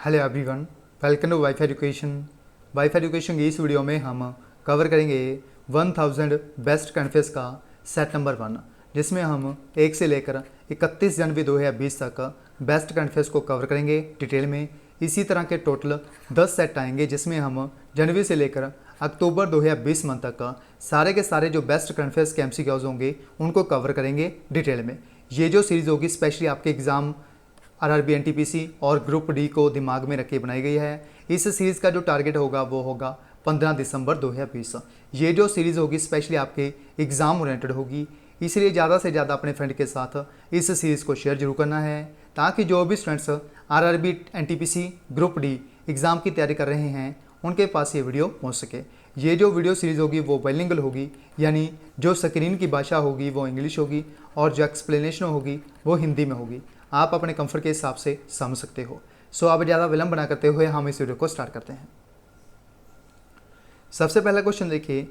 Hello everyone, welcome to WiFi Education. WiFi Education की इस video में हम कवर करेंगे 1000 बेस्ट कंट्रीज का सेट नंबर 1, जिसमें हम 1 से लेकर 31 जनवरी 2020 तक बेस्ट कंट्रीज को कवर करेंगे डिटेल में। इसी तरह के टोटल 10 सेट आएंगे, जिसमें हम जनवरी से लेकर अक्टूबर 2020 मंथ तक सारे के सारे जो बेस्ट कंट्रीज के MCQs होंगे उनको कवर करेंगे डिटेल में। ये जो सीरीज़ होगी स्पेशली आपके एग्ज़ाम RRB NTPC और ग्रुप डी को दिमाग में रख के बनाई गई है। इस सीरीज़ का जो टारगेट होगा वो होगा 15 दिसंबर 2020। ये जो सीरीज़ होगी स्पेशली आपके एग्ज़ाम ओरिएंटेड होगी, इसलिए ज़्यादा से ज़्यादा अपने फ्रेंड के साथ इस सीरीज़ को शेयर जरूर करना है, ताकि जो भी students RRB NTPC group D exam की तैयारी कर रहे हैं उनके पास ये वीडियो पहुँच सके। ये जो वीडियो सीरीज़ होगी वो बाइलिंगुअल होगी, यानी जो स्क्रीन की भाषा होगी वो इंग्लिश होगी और जो एक्सप्लेनेशन होगी वो हिंदी में होगी। आप अपने कंफर्ट के हिसाब से समझ सकते हो। सो अब ज़्यादा विलंब ना करते हुए हम इस वीडियो को स्टार्ट करते हैं। सबसे पहला क्वेश्चन देखिए,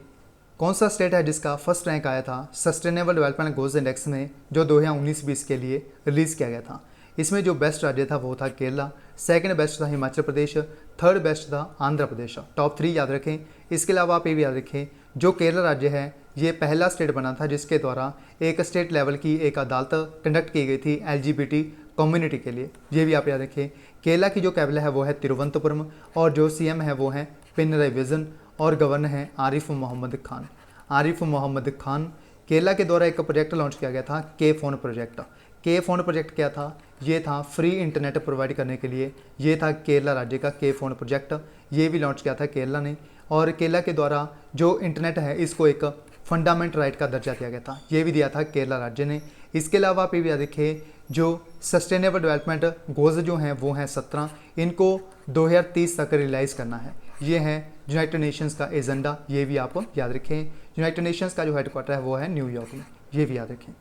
कौन सा स्टेट है जिसका फर्स्ट रैंक आया था सस्टेनेबल डेवलपमेंट गोल्स इंडेक्स में जो 2019-20 के लिए रिलीज़ किया गया था। इसमें जो बेस्ट राज्य था वो था केरला, सेकंड बेस्ट था हिमाचल प्रदेश, थर्ड बेस्ट था आंध्र प्रदेश। टॉप 3 याद रखें। इसके अलावा आप ये भी याद रखें, जो केरला राज्य है ये पहला स्टेट बना था जिसके द्वारा एक स्टेट लेवल की एक अदालत कंडक्ट की गई थी LGBT कम्युनिटी के लिए। ये भी आप याद रखें। केरला की जो कैपिटल है वो है तिरुवनंतपुरम और जो CM है वो है पिनराई विजयन और गवर्नर हैं आरिफ मोहम्मद खान। आरिफ मोहम्मद खान केरला के द्वारा एक प्रोजेक्ट लॉन्च किया गया था, के फोन प्रोजेक्ट। के फोन प्रोजेक्ट क्या था? ये था फ्री इंटरनेट प्रोवाइड करने के लिए। ये था केरला राज्य का के फोन प्रोजेक्ट। ये भी लॉन्च किया था केरला ने, और केरला के द्वारा जो इंटरनेट है इसको एक फंडामेंटल राइट का दर्जा दिया गया था। ये भी दिया था केरला राज्य ने। इसके अलावा आप ये भी याद रखें, जो सस्टेनेबल डेवलपमेंट गोल्स जो हैं वो हैं 17, इनको 2030 तक रियलाइज़ करना है। ये है यूनाइटेड नेशंस का एजेंडा, ये भी आप याद रखें। यूनाइटेड नेशंस का जो हेडक्वार्टर है वो है न्यूयॉर्क में, ये भी याद रखें।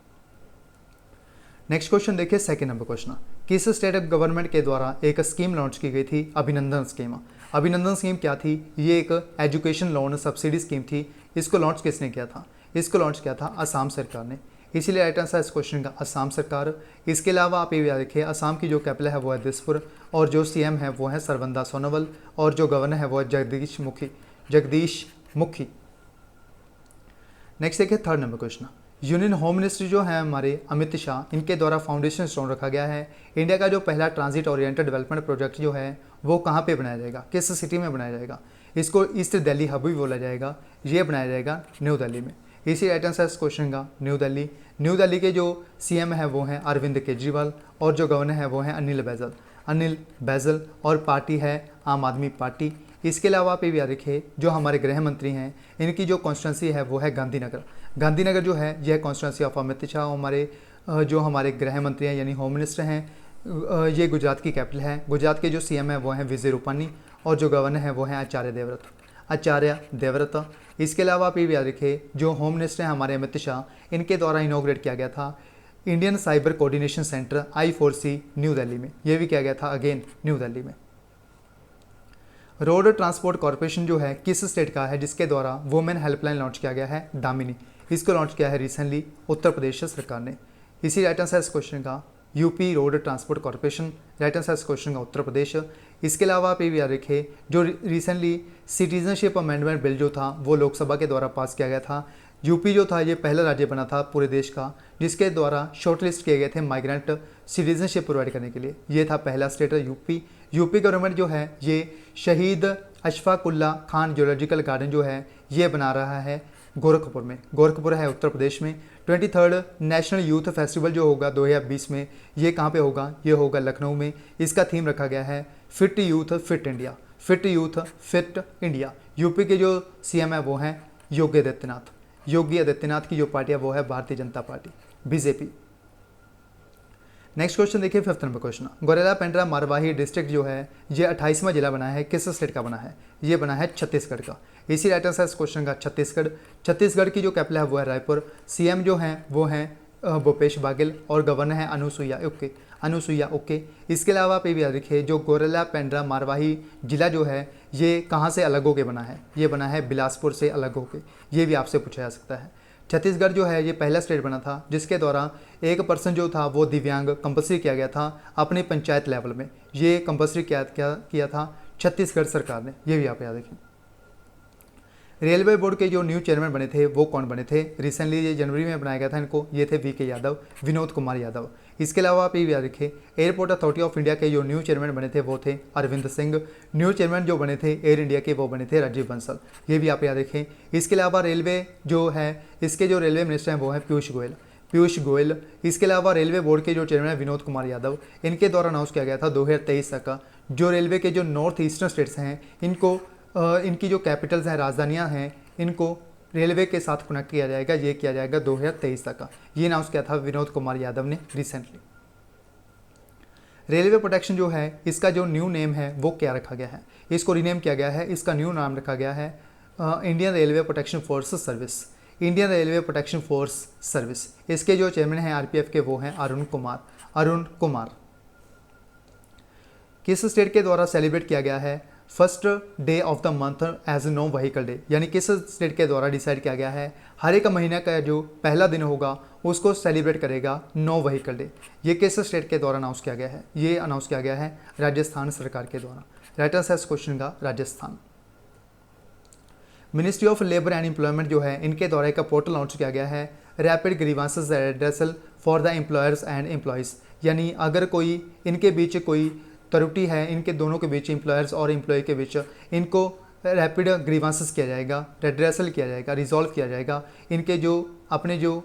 नेक्स्ट क्वेश्चन देखिए, सेकंड नंबर क्वेश्चन, किस स्टेट गवर्नमेंट के द्वारा एक स्कीम लॉन्च की गई थी, अभिनंदन स्कीम। अभिनंदन स्कीम क्या थी? ये एक एजुकेशन लोन सब्सिडी स्कीम थी। इसको लॉन्च किसने किया था? इसको लॉन्च किया था असम सरकार ने। इसीलिए राइट आंसर इस क्वेश्चन का असम सरकार। इसके अलावा आप ये याद रखिए, असम की जो कैपिटल है वो है दिसपुर और जो CM है वो है सर्बानंद सोनोवाल और जो गवर्नर है वो है जगदीश मुखी। नेक्स्ट देखिए, third number question, union home ministry जो है हमारे अमित शाह, इनके द्वारा फाउंडेशन स्टोन रखा गया है। इंडिया का जो पहला ट्रांजिट ओरिएंटेड डेवलपमेंट प्रोजेक्ट जो है वो कहाँ पे बनाया जाएगा, किस सिटी में बनाया जाएगा? इसको ईस्ट दिल्ली हब भी बोला जाएगा। ये बनाया जाएगा न्यू दिल्ली में। इसी राइट आंसर इस क्वेश्चन का न्यू दिल्ली। न्यू दिल्ली के जो CM है वो हैं अरविंद केजरीवाल और जो गवर्नर है वो हैं अनिल बैजल और पार्टी है आम आदमी पार्टी। इसके अलावा आप ये भी याद रखिए, जो हमारे गृह मंत्री हैं इनकी जो कॉन्स्टिट्यूंसी है वो है गांधीनगर। गांधीनगर जो है यह कॉन्स्टिट्यूंसी ऑफ अमित शाह। हमारे जो हमारे गृह मंत्री हैं यानी होम मिनिस्टर हैं, ये गुजरात की कैपिटल है। गुजरात के जो CM है वो हैं विजय रूपानी और जो गवर्नर है वो हैं आचार्य देवव्रत। इसके अलावा आप ये भी याद रखिए, जो होम मिनिस्टर हैं हमारे अमित शाह, इनके द्वारा इनॉग्रेट किया गया था Indian cyber coordination centre I4C new Delhi में। यह भी किया गया था अगेन न्यू दिल्ली में। रोड ट्रांसपोर्ट कॉर्पोरेशन जो है किस स्टेट का है जिसके द्वारा वुमेन हेल्पलाइन लॉन्च किया गया है? दामिनी। इसको लॉन्च किया है रिसेंटली उत्तर प्रदेश सरकार ने। इसी राइट आंसर इस क्वेश्चन का UP road transport corporation. Right answer इस क्वेश्चन का उत्तर प्रदेश। इसके अलावा आप ये भी याद रखिए, जो रिसेंटली सिटीजनशिप अमेंडमेंट बिल जो था वो लोकसभा के द्वारा पास किया गया था। यूपी जो था ये पहला राज्य बना था पूरे देश का जिसके द्वारा शॉर्टलिस्ट किए गए थे माइग्रेंट सिटीजनशिप प्रोवाइड करने के लिए। ये था पहला स्टेट यूपी। यूपी गवर्नमेंट जो है ये शहीद अशफाक उल्लाह खान जूलॉजिकल गार्डन जो है ये बना रहा है गोरखपुर में। गोरखपुर है उत्तर प्रदेश में। 23rd नेशनल यूथ फेस्टिवल जो होगा 2020 में, ये कहाँ पे होगा? ये होगा लखनऊ में। इसका थीम रखा गया है fit youth fit India. Fit youth fit India. UP के जो CM है वो हैं योगी आदित्यनाथ। योगी आदित्यनाथ की जो पार्टी है वो है Bharatiya Janata Party, BJP। Next question देखिए, fifth number question, Gorela Pendra Marwahi district जो है ये 28वां जिला बना है, किस स्टेट का बना है? ये बना है छत्तीसगढ़ का। इसी राइट आंसर इस क्वेश्चन का छत्तीसगढ़। छत्तीसगढ़ की जो कैपिटल है वो है रायपुर। CM जो हैं वो हैं भूपेश बाघेल और गवर्नर है अनुसुईया उके। इसके अलावा आप ये भी याद रखिए, जो गोरेला पेंड्रा मारवाही जिला जो है ये कहाँ से अलग होकर बना है? ये बना है बिलासपुर से अलग होकर। ये भी आपसे पूछा जा सकता है। छत्तीसगढ़ जो है ये पहला स्टेट बना था जिसके द्वारा एक पर्सन जो था वो दिव्यांग कंपल्सरी किया गया था अपने पंचायत लेवल में। ये कंपल्सरी किया था छत्तीसगढ़ सरकार ने, ये भी आप याद रखें। रेलवे बोर्ड के जो न्यू चेयरमैन बने थे वो कौन बने थे? रिसेंटली ये जनवरी में बनाया गया था इनको, ये थे वीके यादव, विनोद कुमार यादव। इसके अलावा आप ये भी याद रखें, एयरपोर्ट अथॉरिटी ऑफ इंडिया के जो न्यू चेयरमैन बने थे वो थे अरविंद सिंह। न्यू चेयरमैन जो बने थे एयर इंडिया के वो बने थे राजीव बंसल, ये भी आप याद रखें। इसके अलावा रेलवे जो है, इसके जो रेलवे मिनिस्टर हैं वो हैं पीयूष गोयल। इसके अलावा रेलवे बोर्ड के जो चेयरमैन हैं विनोद कुमार यादव, इनके द्वारा अनाउंस किया गया था 2023 तक का जो रेलवे के जो नॉर्थ ईस्टर्न स्टेट्स हैं इनको इनकी जो कैपिटल्स हैं, राजधानियाँ हैं, इनको रेलवे के साथ कनेक्ट किया जाएगा। ये किया जाएगा 2023 तक का, ये अनाउंस किया था विनोद कुमार यादव ने रिसेंटली। रेलवे प्रोटेक्शन जो है इसका जो न्यू नेम है वो क्या रखा गया है? इसको रीनेम किया गया है, इसका न्यू नाम रखा गया है Indian railway protection force service. Indian railway protection force service. इसके जो चेयरमैन हैं आरपीएफ के वो हैं अरुण कुमार। किस स्टेट के द्वारा सेलिब्रेट किया गया है first day of the month as no vehicle day? यानी किस स्टेट के द्वारा डिसाइड किया गया है हर एक महीने का जो पहला दिन होगा उसको सेलिब्रेट करेगा नो व्हीकल डे? ये किस स्टेट के द्वारा अनाउंस किया गया है? ये अनाउंस किया गया है राजस्थान सरकार के द्वारा। राइट आंसर इस क्वेश्चन का Rajasthan. Ministry of labour and employment जो है इनके द्वारा एक पोर्टल लॉन्च किया गया है rapid grievances addressal for the employers and employees. यानी अगर कोई इनके बीच कोई त्रुटि है, इनके दोनों के बीच एम्प्लॉयर्स और एम्प्लॉय के बीच, इनको रैपिड ग्रीवांसेस किया जाएगा, रेड्रेसल किया जाएगा, रिजॉल्व किया जाएगा। इनके जो अपने जो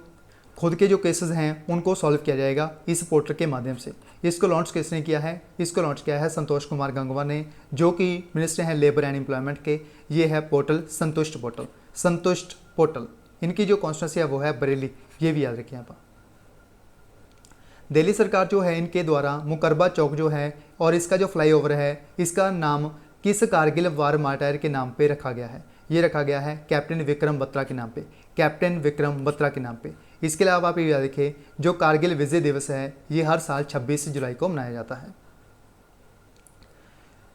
खुद के जो केसेस हैं उनको सॉल्व किया जाएगा इस पोर्टल के माध्यम से। इसको लॉन्च किसने किया है? इसको लॉन्च किया है संतोष कुमार गंगवार ने, जो कि मिनिस्टर हैं लेबर एंड एम्प्लॉयमेंट के। ये है पोर्टल संतुष्ट पोर्टल। इनकी जो कॉन्स्टिट्यूंसी है वो है बरेली, ये भी याद रखिए आप। दिल्ली सरकार जो है इनके द्वारा मुकरबा चौक जो है और इसका जो फ्लाईओवर है इसका नाम किस कारगिल वार मार्टायर के नाम पे रखा गया है? ये रखा गया है कैप्टन विक्रम बत्रा के नाम पे। इसके अलावा आप ये याद रखिए जो कारगिल विजय दिवस है ये हर साल 26 जुलाई को मनाया जाता है।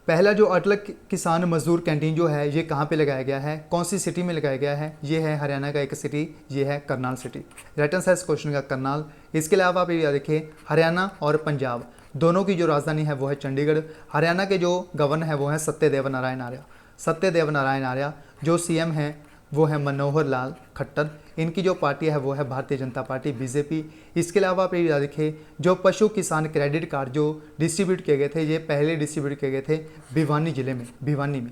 पहला जो अटल किसान मजदूर कैंटीन जो है ये कहाँ पे लगाया गया है? कौन सी सिटी में लगाया गया है? ये है हरियाणा का एक सिटी, ये है करनाल सिटी। राइट आंसर इस क्वेश्चन का करनाल। इसके अलावा आप ये याद रखिए हरियाणा और पंजाब दोनों की जो राजधानी है वो है चंडीगढ़। हरियाणा के जो गवर्नर है वो हैं सत्यदेव नारायण आर्य। जो सीएम हैं वो है मनोहर लाल खट्टर। इनकी जो पार्टी है वो है भारतीय जनता पार्टी बीजेपी। इसके अलावा आप ये याद रखिए जो पशु किसान क्रेडिट कार्ड जो डिस्ट्रीब्यूट किए गए थे ये पहले डिस्ट्रीब्यूट किए गए थे भिवानी जिले में, भिवानी में।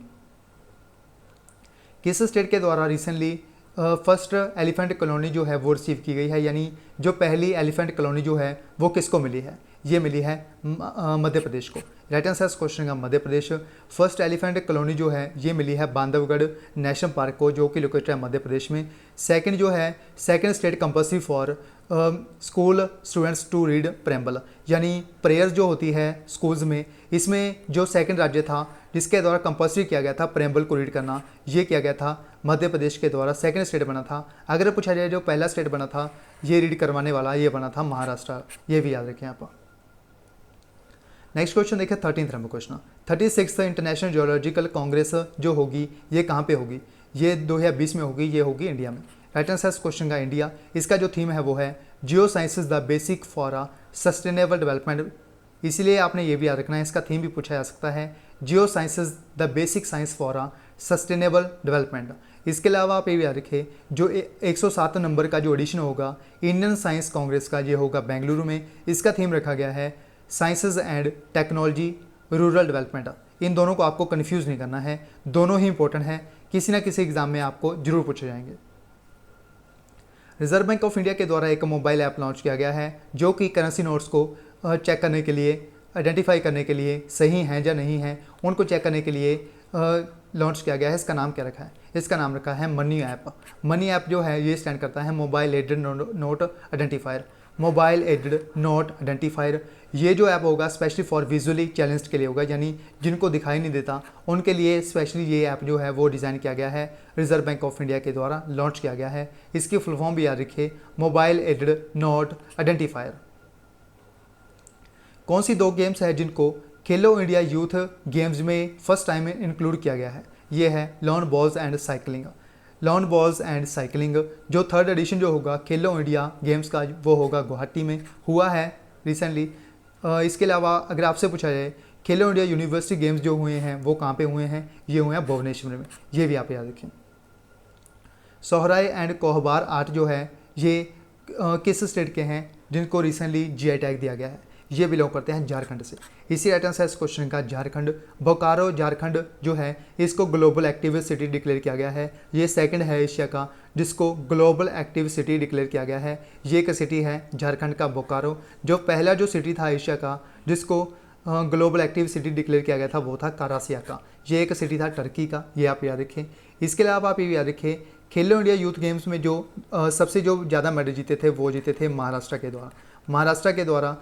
किस स्टेट के द्वारा रिसेंटली फर्स्ट एलिफेंट कॉलोनी जो है वो रिसीव की गई है? यानी जो पहली एलिफेंट कॉलोनी जो है वो किसको मिली है? ये मिली है मध्य प्रदेश को। राइट आंसर इस क्वेश्चन का Madhya Pradesh. First elephant colony जो है ये मिली है बांधवगढ़ नेशनल पार्क को, जो कि लोकेटेड है मध्य प्रदेश में। सेकंड जो है second state compulsory for school students to read preamble, यानी प्रेयर जो होती है स्कूल्स में, इसमें जो सेकंड राज्य था जिसके द्वारा कंपल्सरी किया गया था प्रेम्बल को रीड करना, ये किया गया था मध्य प्रदेश के द्वारा। सेकंड स्टेट बना था। अगर पूछा जाए जो पहला स्टेट बना था ये रीड करवाने वाला, ये बना था महाराष्ट्र। ये भी याद रखें आप। नेक्स्ट क्वेश्चन देखिए 13th number question. 36th international geological Congress जो होगी ये कहाँ पे होगी? ये 2020 में होगी, ये होगी इंडिया में। राइट आंसर इस क्वेश्चन का इंडिया। इसका जो थीम है वो है geosciences the basic for a sustainable development. इसीलिए आपने ये भी याद रखना है, इसका थीम भी पूछा जा सकता है geosciences the basic science for a sustainable development. इसके अलावा आप ये भी याद रखिए जो 107 नंबर का जो एडिशन होगा इंडियन साइंस कांग्रेस का, ये होगा बेंगलुरु में। इसका थीम रखा गया है sciences and technology rural development. इन दोनों को आपको कन्फ्यूज़ नहीं करना है, दोनों ही इंपॉर्टेंट हैं, किसी ना किसी एग्जाम में आपको जरूर पूछे जाएंगे। रिजर्व बैंक ऑफ इंडिया के द्वारा एक मोबाइल ऐप लॉन्च किया गया है जो कि करेंसी नोट्स को चेक करने के लिए, आइडेंटिफाई करने के लिए सही हैं या नहीं हैं, उनको चेक करने के लिए लॉन्च किया गया है। इसका नाम क्या रखा है? इसका नाम रखा है मनी ऐप। मनी ऐप जो है ये स्टैंड करता है mobile aided note identifier. Mobile aided note identifier ये जो ऐप होगा स्पेशली फॉर विजुअली चैलेंज्ड के लिए होगा, यानी जिनको दिखाई नहीं देता उनके लिए स्पेशली ये ऐप जो है वो डिज़ाइन किया गया है, रिजर्व बैंक ऑफ इंडिया के द्वारा लॉन्च किया गया है। इसकी फुल फॉर्म भी याद रखिए मोबाइल एडेड नोट आइडेंटिफायर। कौन सी दो गेम्स है जिनको खेलो इंडिया यूथ गेम्स में फर्स्ट टाइम इंक्लूड किया गया है? ये है lawn balls and cycling. Lawn balls and cycling, जो थर्ड एडिशन जो होगा खेलो इंडिया गेम्स का वो होगा गुवाहाटी में, हुआ है रिसेंटली। इसके अलावा अगर आपसे पूछा जाए खेलो इंडिया यूनिवर्सिटी गेम्स जो हुए हैं वो कहाँ पे हुए हैं, ये हुए हैं भुवनेश्वर में, ये भी आप याद रखें। सोहराय एंड कोहबार आर्ट जो है ये किस स्टेट के हैं जिनको रिसेंटली जीआई टैग दिया गया है, ये बिलोंग करते हैं झारखंड से। इसी राइट आंसर है इस क्वेश्चन का झारखंड। बोकारो झारखंड जो है इसको ग्लोबल एक्टिव सिटी डिक्लेयर किया गया है, ये सेकंड है एशिया का जिसको ग्लोबल एक्टिव सिटी डिक्लेयर किया गया है। ये एक सिटी है झारखंड का बोकारो। जो पहला जो सिटी था एशिया का जिसको ग्लोबल एक्टिव सिटी डिक्लेयर किया गया था वो था कारासिया का, ये एक सिटी था टर्की का, ये आप याद रखें। इसके अलावा आप ये याद रखें खेलो इंडिया यूथ गेम्स में जो सबसे जो ज़्यादा मेडल जीते थे वो जीते थे महाराष्ट्र के द्वारा। महाराष्ट्र के द्वारा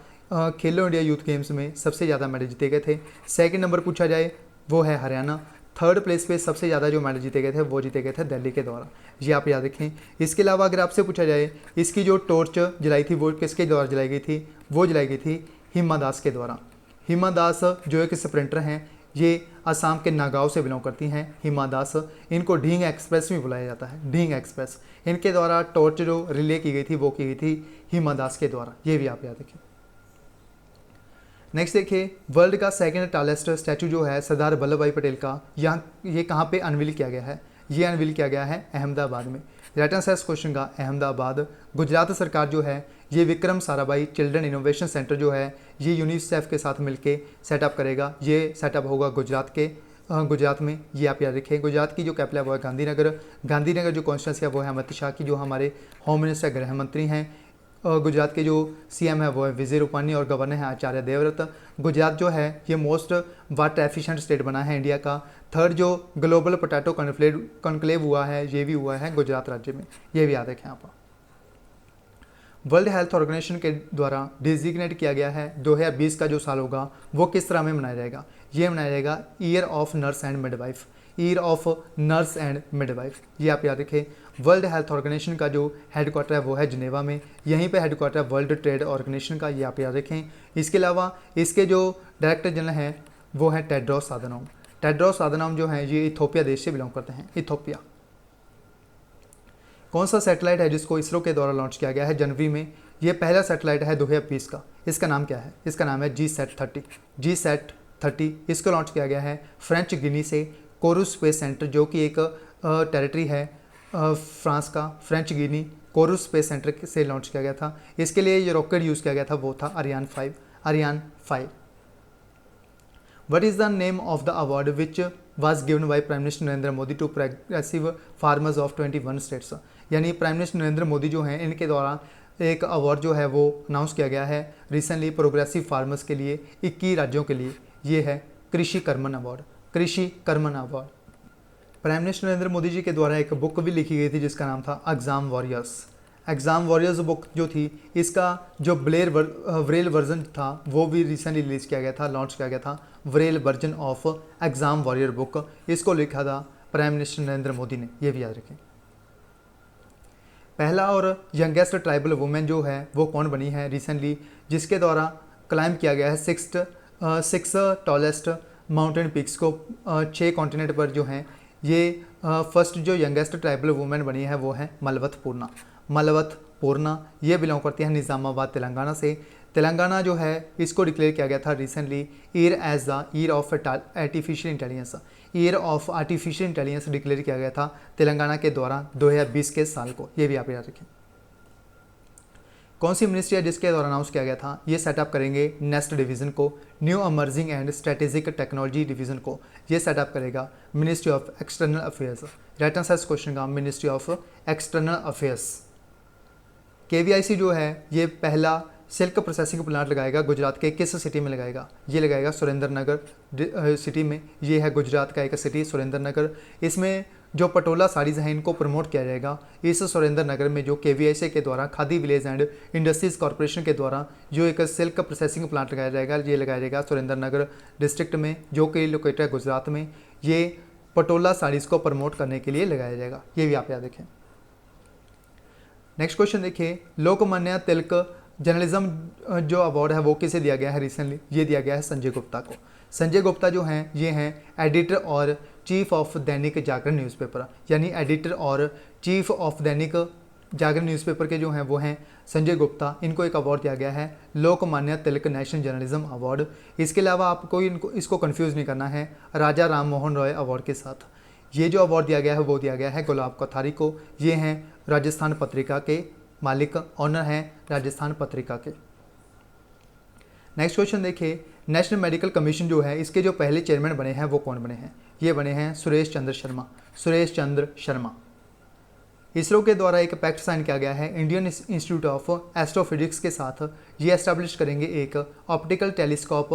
खेलो इंडिया यूथ गेम्स में सबसे ज़्यादा मेडल जीते गए थे। सेकंड नंबर पूछा जाए वो है हरियाणा। थर्ड प्लेस पे सबसे ज़्यादा जो मेडल जीते गए थे वो जीते गए थे दिल्ली के द्वारा, ये आप याद रखें। इसके अलावा अगर आपसे पूछा जाए इसकी जो टॉर्च जलाई थी वो किसके द्वारा जलाई गई थी, वो जलाई गई थी हिमा दास के द्वारा। हिमा दास जो एक स्प्रिंटर हैं, ये असम के नागांव से बिलोंग करती हैं हिमा दास। इनको ढींग एक्सप्रेस भी बुलाया जाता है, ढींग एक्सप्रेस। इनके द्वारा टॉर्च जो रिले की गई थी वो की गई थी हिमा दास के द्वारा, ये भी आप याद रखें। नेक्स्ट देखिए वर्ल्ड का सेकंड टॉलेस्ट स्टैचू जो है सरदार वल्लभ भाई पटेल का, यहाँ ये कहाँ पे अनवील किया गया है, ये अनवील किया गया है अहमदाबाद में। राइट आंसर इस क्वेश्चन का अहमदाबाद। गुजरात सरकार जो है ये Vikram Sarabhai children innovation centre जो है ये यूनिसेफ के साथ मिलके सेटअप करेगा। ये सेटअप होगा गुजरात में, ये आप याद रखें। गुजरात की जो कैपिटल है वो है गांधीनगर। गांधीनगर जो कॉन्स्टिट्यूंसी है वो है अमित शाह की, जो हमारे होम मिनिस्टर गृह मंत्री हैं। गुजरात के जो सीएम है वो है विजय रूपानी और गवर्नर है आचार्य देवव्रत। गुजरात जो है ये मोस्ट वाटर एफिशिएंट स्टेट बना है इंडिया का। थर्ड जो ग्लोबल पोटैटो कॉन्क्लेव हुआ है ये भी हुआ है गुजरात राज्य में, ये भी याद रखें आप। वर्ल्ड हेल्थ ऑर्गेनाइजेशन के द्वारा डिजिग्नेट किया गया है 2020 का जो साल होगा वो किस तरह में मनाया जाएगा, ये मनाया जाएगा year of nurse and midwife, year of nurse and midwife, ये आप याद रखें। वर्ल्ड हेल्थ ऑर्गेनाइजेशन का जो हेडक्वार्टर है वो है जिनेवा में, यहीं पे हेडक्वार्टर है वर्ल्ड ट्रेड ऑर्गेनाइजेशन का, ये आप याद रखें। इसके अलावा इसके जो डायरेक्टर जनरल हैं वो है टेड्रोस अधानोम। टेड्रोस अधानोम जो हैं ये इथोपिया देश से बिलोंग करते हैं, इथोपिया। कौन सा सैटेलाइट है जिसको इसरो के द्वारा लॉन्च किया गया है जनवरी में, ये पहला सैटेलाइट है 2020 का, इसका नाम क्या है, इसका नाम है GSAT-30। इसको लॉन्च किया गया है फ्रेंच गिनी से कोरुस स्पेस सेंटर, जो कि एक टेरिटरी है फ्रांस का। फ्रेंच गिनी कोरुस स्पेस सेंटर से लॉन्च किया गया था। इसके लिए ये रॉकेट यूज़ किया गया था वो था Ariyan 5। What is the name of the award which was given by Prime Minister Narendra Modi to progressive farmers of 21 states, यानी प्राइम मिनिस्टर नरेंद्र मोदी जो हैं इनके द्वारा एक अवार्ड जो है वो अनाउंस किया गया है रिसेंटली प्रोग्रेसिव फार्मर्स के लिए 21 राज्यों के लिए, ये है Krishi Karman award, Krishi Karman award. Prime minister Narendra Modi ji के द्वारा एक बुक भी लिखी गई थी जिसका नाम था एग्ज़ाम वॉरियर्स बुक जो थी, इसका जो ब्रेल वर्जन था वो भी रिसेंटली रिलीज़ किया गया था, लॉन्च किया गया था Braille version of exam warrior book. इसको लिखा था प्राइम मिनिस्टर नरेंद्र मोदी ने, ये भी याद रखें। पहला और यंगेस्ट ट्राइबल वुमेन जो है वो कौन बनी है रिसेंटली, जिसके द्वारा क्लाइंब किया गया है सिक्स टॉलेस्ट माउंटेन पिक्स को 6 कॉन्टिनेंट पर जो हैं। ये फर्स्ट जो यंगेस्ट ट्राइबल वुमेन बनी है वो है मलवत पूर्णा, ये बिलोंग करती है निज़ामाबाद तेलंगाना से। तेलंगाना जो है इसको डिक्लेयर किया गया था recently year as the year of artificial intelligence declare किया गया था तेलंगाना के द्वारा 2020 के साल को, ये भी आप याद रखें। कौन सी मिनिस्ट्री है जिसके द्वारा अनाउंस किया गया था, ये सेटअप करेंगे नेक्स्ट डिवीज़न को, new emerging and strategic technology division को, ये सेटअप करेगा ministry of external affairs. Right answer इस क्वेश्चन का ministry of external affairs. KVIC जो है ये पहला सिल्क प्रोसेसिंग प्लांट लगाएगा गुजरात के किस सिटी में लगाएगा, ये लगाएगा सुरेंद्रनगर सिटी में, ये है गुजरात का एक सिटी सुरेंद्रनगर। इसमें जो पटोला साड़ीज़ हैं इनको प्रमोट किया जाएगा इस सुरेंद्रनगर में, जो KVIC के द्वारा khadi village and industries corporation के द्वारा जो एक सिल्क प्रोसेसिंग प्लांट लगाया जाएगा, ये लगाया जाएगा सुरेंद्रनगर डिस्ट्रिक्ट में जो कि लोकेटेड है गुजरात में। ये पटोला साड़ीज़ को प्रमोट करने के लिए लगाया जाएगा, ये भी आप याद रखें। नेक्स्ट क्वेश्चन देखिए, लोकमान्य तिलक जर्नलिज्म जो अवार्ड है वो किसे दिया गया है रिसेंटली, ये दिया गया है संजय गुप्ता को। संजय गुप्ता जो हैं ये हैं एडिटर और chief of Dainik Jagran newspaper, यानी एडिटर और chief of Dainik Jagran newspaper के जो हैं वो हैं संजय गुप्ता। इनको एक अवार्ड दिया गया है Lokmanya Tilak national journalism award. इसके अलावा आपको इसको कंफ्यूज नहीं करना है राजा राम मोहन रॉय अवार्ड के साथ। ये जो अवार्ड दिया गया है वो दिया गया है गुलाब कोठारी को। ये हैं राजस्थान पत्रिका के मालिक, ऑनर हैं राजस्थान पत्रिका के। नेक्स्ट क्वेश्चन देखिए, नेशनल मेडिकल कमीशन जो है इसके जो पहले चेयरमैन बने हैं वो कौन बने हैं? ये बने हैं सुरेश चंद्र शर्मा, सुरेश चंद्र शर्मा। इसरो के द्वारा एक पैक्ट साइन किया गया है इंडियन इंस्टीट्यूट ऑफ एस्ट्रोफिजिक्स के साथ। ये एस्टैब्लिश करेंगे एक optical telescope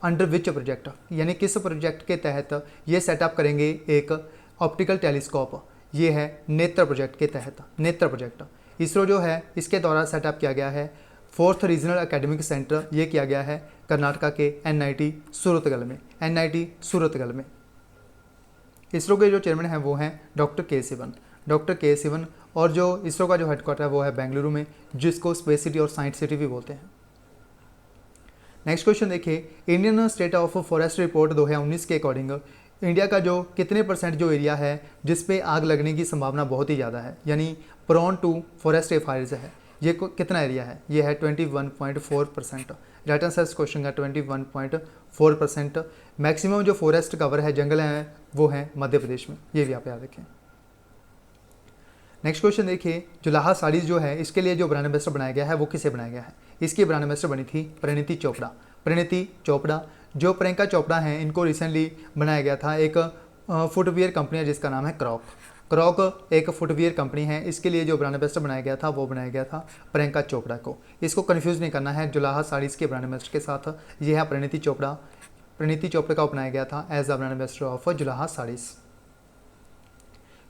under which project, यानी किस प्रोजेक्ट के तहत ये सेटअप करेंगे एक ऑप्टिकल टेलीस्कोप? ये है नेत्र प्रोजेक्ट के तहत। नेत्र प्रोजेक्ट इसरो जो है इसके द्वारा सेटअप किया गया है 4th रीजनल एकेडमिक सेंटर। ये किया गया है कर्नाटका के NIT सूरतगल में, NIT सूरतगल में। इसरो के जो चेयरमैन हैं वो हैं डॉक्टर के सिवन, और जो इसरो का जो हेडक्वार्टर है वो है बेंगलुरु में, जिसको स्पेस सिटी और साइंस सिटी भी बोलते हैं। नेक्स्ट क्वेश्चन देखिए, Indian state of forest report 2019 के अकॉर्डिंग इंडिया का जो कितने परसेंट जो एरिया है जिस पे आग लगने की संभावना बहुत ही ज़्यादा है, यानी प्रोन टू फॉरेस्ट फायर्स है, ये कितना एरिया है? ये है 21.4%। राइट आंसर इस क्वेश्चन का 21.4%। मैक्सिमम जो फॉरेस्ट कवर है, जंगल हैं, वो हैं मध्य प्रदेश में। ये भी आप याद रखें। नेक्स्ट क्वेश्चन देखिए, जुलाहा साड़ीज़ जो है इसके लिए जो ब्रांड एम्बेसडर बनाया गया है वो किसे बनाया गया है? इसकी ब्रांड एम्बेसडर बनी थी परिणीति चोपड़ा। परिणीति चोपड़ा। जो प्रियंका चोपड़ा हैं इनको रिसेंटली बनाया गया था एक फुटवियर कंपनी है जिसका नाम है क्रॉक। क्रॉक एक फुटवियर कंपनी है, इसके लिए जो ब्रांड एम्बेसडर बनाया गया था वो बनाया गया था प्रियंका चोपड़ा को। इसको कन्फ्यूज़ नहीं करना है जुलाहा साड़ीज़ के ब्रांड एम्बेसडर के साथ। ये है परिणीति चोपड़ा। परिणीति चोपड़ा का बनाया गया था as the brand ambassador of Julaha saris.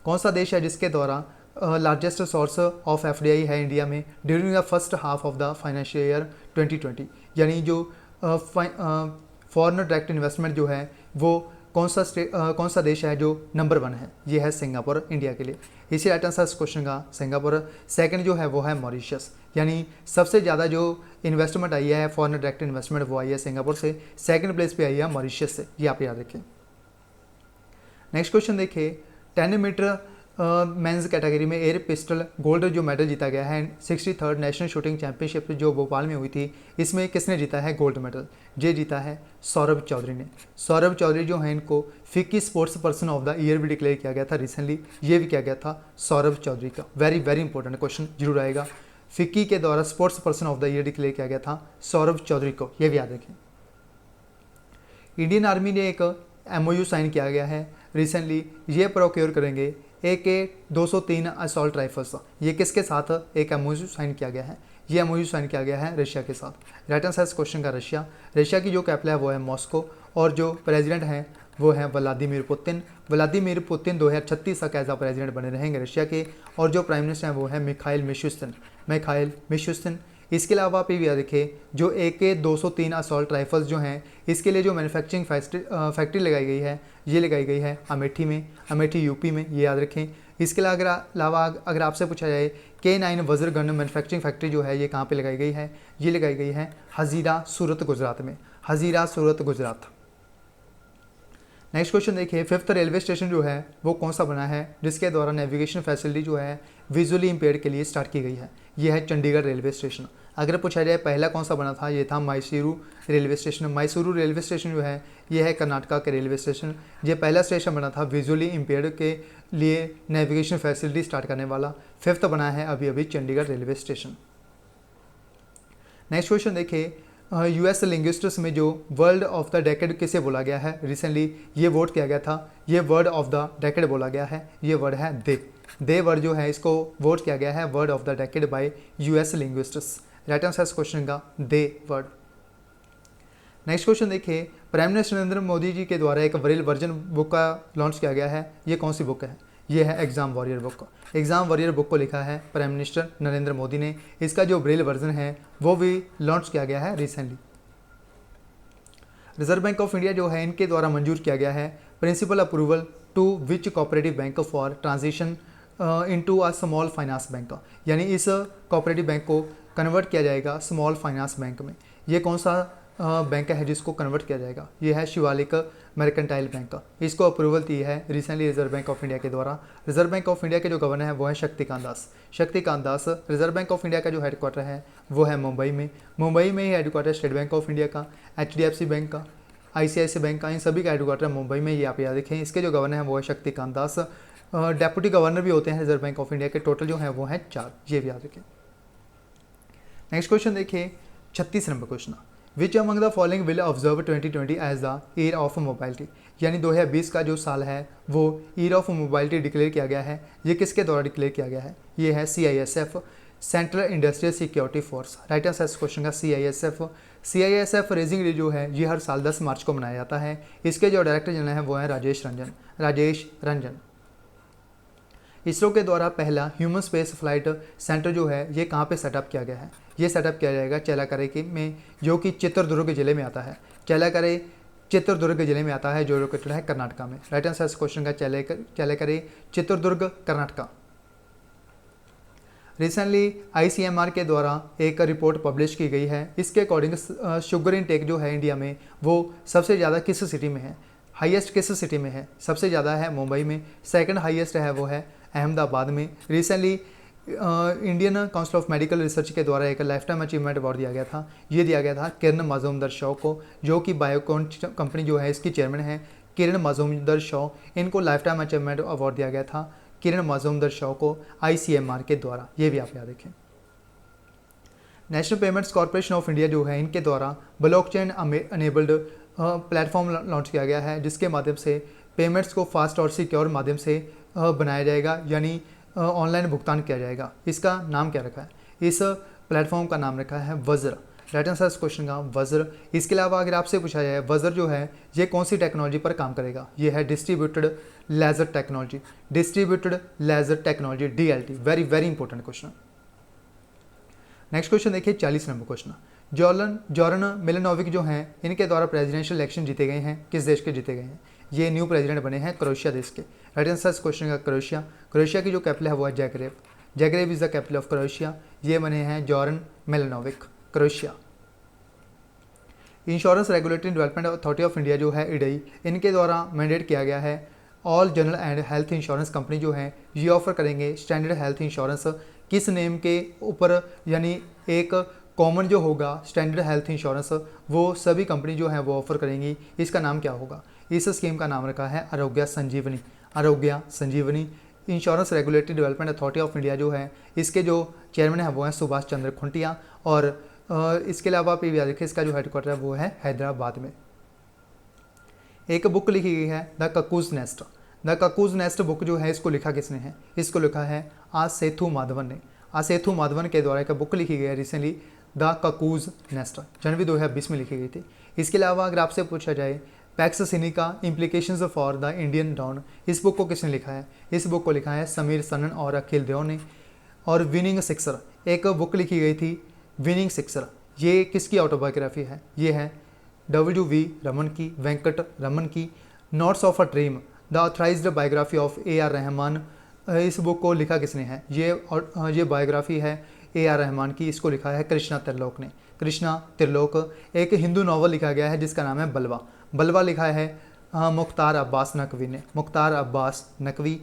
कौन सा देश है जिसके द्वारा लार्जेस्ट सोर्स ऑफ FDI है इंडिया में during the first half of the financial year 2020? यानी जो फॉरेन डायरेक्ट इन्वेस्टमेंट जो है वो कौन सा देश है जो नंबर 1 है? ये है सिंगापुर इंडिया के लिए। इसी राइट आंसर इस क्वेश्चन का सिंगापुर। सेकंड जो है वो है मॉरिशस, यानी सबसे ज़्यादा जो इन्वेस्टमेंट आई है फॉरेन डायरेक्ट इन्वेस्टमेंट वो आई है सिंगापुर से। सेकंड प्लेस पे आई है मॉरिशस से, ये आप याद रखें। नेक्स्ट क्वेश्चन देखिए, 10 मीटर मेंस कैटेगरी में एयर पिस्टल गोल्ड जो मेडल जीता गया है 63rd नेशनल शूटिंग चैंपियनशिप जो भोपाल में हुई थी, इसमें किसने जीता है गोल्ड मेडल? ये जीता है सौरभ चौधरी ने। सौरभ चौधरी जो है इनको FICCI sports person of the year भी डिक्लेयर किया गया था रिसेंटली। ये भी किया गया था सौरभ चौधरी का। वेरी वेरी इंपॉर्टेंट क्वेश्चन जरूर आएगा। फिक्की के द्वारा sports person of the year declare किया गया था सौरभ चौधरी को, ये भी याद रखें। इंडियन आर्मी ने एक MOU साइन किया गया है रिसेंटली। ये प्रोक्योर करेंगे AK-203 असॉल्ट राइफल्स। ये किसके साथ एक MOU साइन किया गया है? ये MOU साइन किया गया है रशिया के साथ। राइट आंसर इस क्वेश्चन का रशिया। रशिया की जो कैपिटल है वो है मॉस्को, और जो प्रेसिडेंट हैं वो हैं व्लादिमीर पुतिन। व्लादिमीर पुतिन 2036 तक एज आ प्रेसिडेंट बने रहेंगे रशिया के, और जो प्राइम मिनिस्टर हैं वो है मिखाइल मिशुस्तिन। इसके अलावा आप ये देखें, जो AK-203 असॉल्ट राइफल्स जो हैं इसके लिए जो मैन्युफैक्चरिंग फैक्ट्री लगाई गई है, ये लगाई गई है अमेठी में, अमेठी UP में, ये याद रखें। इसके अलावा अगर आपसे पूछा जाए K9 वज्र गन मैन्युफैक्चरिंग फैक्ट्री जो है ये कहाँ पे लगाई गई है? ये लगाई गई है हज़ीरा सूरत गुजरात में, हज़ीरा सूरत गुजरात। नेक्स्ट क्वेश्चन देखिए, 5th रेलवे स्टेशन जो है वो कौन सा बना है जिसके द्वारा नेविगेशन फैसिलिटी जो है विजुअली इम्पेयर्ड के लिए स्टार्ट की गई है? ये है चंडीगढ़ रेलवे स्टेशन। अगर पूछा जाए पहला कौन सा बना था, ये था Mysuru railway station. Mysuru railway station जो है ये है कर्नाटका के रेलवे स्टेशन। ये पहला स्टेशन बना था विजुअली इम्पेयर्ड के लिए नेविगेशन फैसिलिटी स्टार्ट करने वाला। 5th बना है अभी Chandigarh railway station. Next question देखिए, US लिंग्विस्टिक्स में जो वर्ड ऑफ द डेकेड किसे बोला गया है? रिसेंटली ये वोट किया गया था, ये वर्ड ऑफ द डेकेड बोला गया है। ये वर्ड है दे वर्ड जो है इसको वोट किया गया है word of the decade bye US linguistics. Right answer इस क्वेश्चन का दे वर्ड। नेक्स्ट क्वेश्चन देखिए, प्राइम मिनिस्टर नरेंद्र मोदी जी के द्वारा एक ब्रेल वर्जन बुक का लॉन्च किया गया है। ये कौन सी बुक है? ये है exam warrior book. Exam warrior book को लिखा है प्राइम मिनिस्टर नरेंद्र मोदी ने। इसका जो ब्रेल वर्जन है वो भी लॉन्च किया गया है recently. Reserve bank of India जो है इनके द्वारा मंजूर किया गया है principle approval to which cooperative bank for transition into a small finance bank, यानी इस कोऑपरेटिव बैंक को कन्वर्ट किया जाएगा स्मॉल फाइनेंस बैंक में। ये कौन सा बैंक है जिसको कन्वर्ट किया जाएगा, ये है शिवालिक मर्केंटाइल बैंक। इसको अप्रूवल दी है recently Reserve bank of India के द्वारा। रिजर्व बैंक ऑफ इंडिया के जो गवर्नर है वो है Shaktikanta Das. Shaktikanta Das. Reserve bank of India का जो हेडक्वार्टर है वो है मुंबई में। मुंबई में ही headquarter state bank of India का, HDFC बैंक का, ICICI बैंक का, इन सभी का हेडक्वार्टर मुंबई में, ये आप याद रखें। इसके जो गवर्नर है वो है शक्तिकांत दास। डेप्यूटी गवर्नर भी होते हैं रिजर्व बैंक ऑफ इंडिया के, टोटल जो है वो है 4, ये भी याद रखें। नेक्स्ट क्वेश्चन देखिए 36 number question, which among the following will observe 2020 as the year of mobility, यानी 2020 का जो साल है वो ईयर ऑफ मोबाइलिटी डिक्लेयर किया गया है। ये किसके द्वारा डिक्लेयर किया गया है? ये है CISF, central industrial security force. Right answer इस क्वेश्चन का CISF। CISF रेजिंग डे जो है ये हर साल 10 मार्च को मनाया जाता है। इसके जो डायरेक्टर जनरल हैं वो हैं राजेश रंजन। इसरो के द्वारा पहला ह्यूमन स्पेस फ्लाइट सेंटर जो है ये कहाँ पे सेटअप किया गया है? ये सेटअप किया जाएगा चेलाकरे के में, जो कि चित्रदुर्ग जिले में आता है। चेलाकरे चित्रदुर्ग जिले में आता है, जो लोकेटेड है कर्नाटका में। राइट आंसर इस क्वेश्चन का चेलाकरे चित्रदुर्ग कर्नाटका। रिसेंटली ICMR के द्वारा एक रिपोर्ट पब्लिश की गई है। इसके अकॉर्डिंग शुगर इनटेक जो है इंडिया में वो सबसे ज़्यादा किस सिटी में है? हाईएस्ट किस सिटी में है? सबसे ज़्यादा है मुंबई में, सेकंड हाईएस्ट है वो है अहमदाबाद में। Recently Indian council of medical research के द्वारा एक लाइफ टाइम अचीवमेंट अवार्ड दिया गया था। ये दिया गया था किरण मजूमदार शॉ को, जो कि बायोकॉन कंपनी जो है इसकी चेयरमैन है किरण मजूमदार शॉ। इनको लाइफ टाइम अचीवमेंट अवार्ड दिया गया था किरण मजूमदार शॉ को ICMR के द्वारा, ये भी आप याद रखें। National payments corporation of India जो है इनके द्वारा ब्लॉकचेन अनेबल्ड प्लेटफॉर्म लॉन्च किया गया है, जिसके माध्यम से पेमेंट्स को फास्ट और सिक्योर माध्यम से बनाया जाएगा, यानी ऑनलाइन भुगतान किया जाएगा। इसका नाम क्या रखा है? इस प्लेटफॉर्म का नाम रखा है वज्र। राइट आंसर इस क्वेश्चन का वज्र। इसके अलावा अगर आपसे पूछा जाए वज्र जो है ये कौन सी टेक्नोलॉजी पर काम करेगा? ये है distributed laser technology, distributed laser technology DLT। Very very important question. Next question देखिए 40 नंबर क्वेश्चन, जॉर्डन मिलेनोविक जो हैं इनके द्वारा प्रेसिडेंशियल इलेक्शन जीते गए हैं। किस देश के जीते गए हैं? ये न्यू प्रेसिडेंट बने हैं क्रोएशिया देश के। राइट आंसर इस क्वेश्चन का क्रोएशिया। क्रोएशिया की जो कैपिटल है वो है Zagreb. Zagreb is the capital of Croatia. ये बने हैं Jordan Milanovic, Croatia. Insurance regulatory development authority of India जो है IRDAI, इनके द्वारा मैंडेट किया गया है all general and health insurance company जो है ये ऑफर करेंगे स्टैंडर्ड हेल्थ इंश्योरेंस। किस नेम के ऊपर? यानी एक कॉमन जो होगा स्टैंडर्ड हेल्थ इंश्योरेंस वो सभी कंपनी जो है वो ऑफर करेंगी। इसका नाम क्या होगा? इस स्कीम का नाम रखा है Arogya Sanjeevani. Arogya Sanjeevani. Insurance regulatory development authority of India जो है इसके जो चेयरमैन है वो हैं सुभाष चंद्र खुंटिया। और इसके अलावा आप ये याद रखिए इसका जो हेडक्वार्टर है वो है हैदराबाद में। एक बुक लिखी गई है the cuckoo's nest. The cuckoo's nest book जो है इसको लिखा किसने है? इसको लिखा है आसेथु माधवन ने। आसेथु माधवन के द्वारा एक बुक लिखी गई है रिसेंटली द ककूज नेस्ट, जनवरी 2020 में लिखी गई थी। इसके अलावा अगर आपसे पूछा जाए Pax Sinica implications for the Indian dawn, इस बुक को किसने लिखा है? इस बुक को लिखा है समीर सनन और अखिल देव ने। और विनिंग सिक्सर, एक बुक लिखी गई थी विनिंग सिक्सर, ये किसकी ऑटोबायोग्राफी है? ये है WV रमन की, वेंकट रमन की। Notes of a dream the authorised biography of AR Rahman, इस बुक को लिखा किसने है? ये बायोग्राफी है AR रहमान की। इसको लिखा है कृष्णा त्रिलोक ने। कृष्णा त्रिलोक। एक हिंदू नावल लिखा गया है जिसका नाम है बलवा। बलवा लिखा है मुख्तार अब्बास नकवी ने। Mukhtar Abbas Naqvi.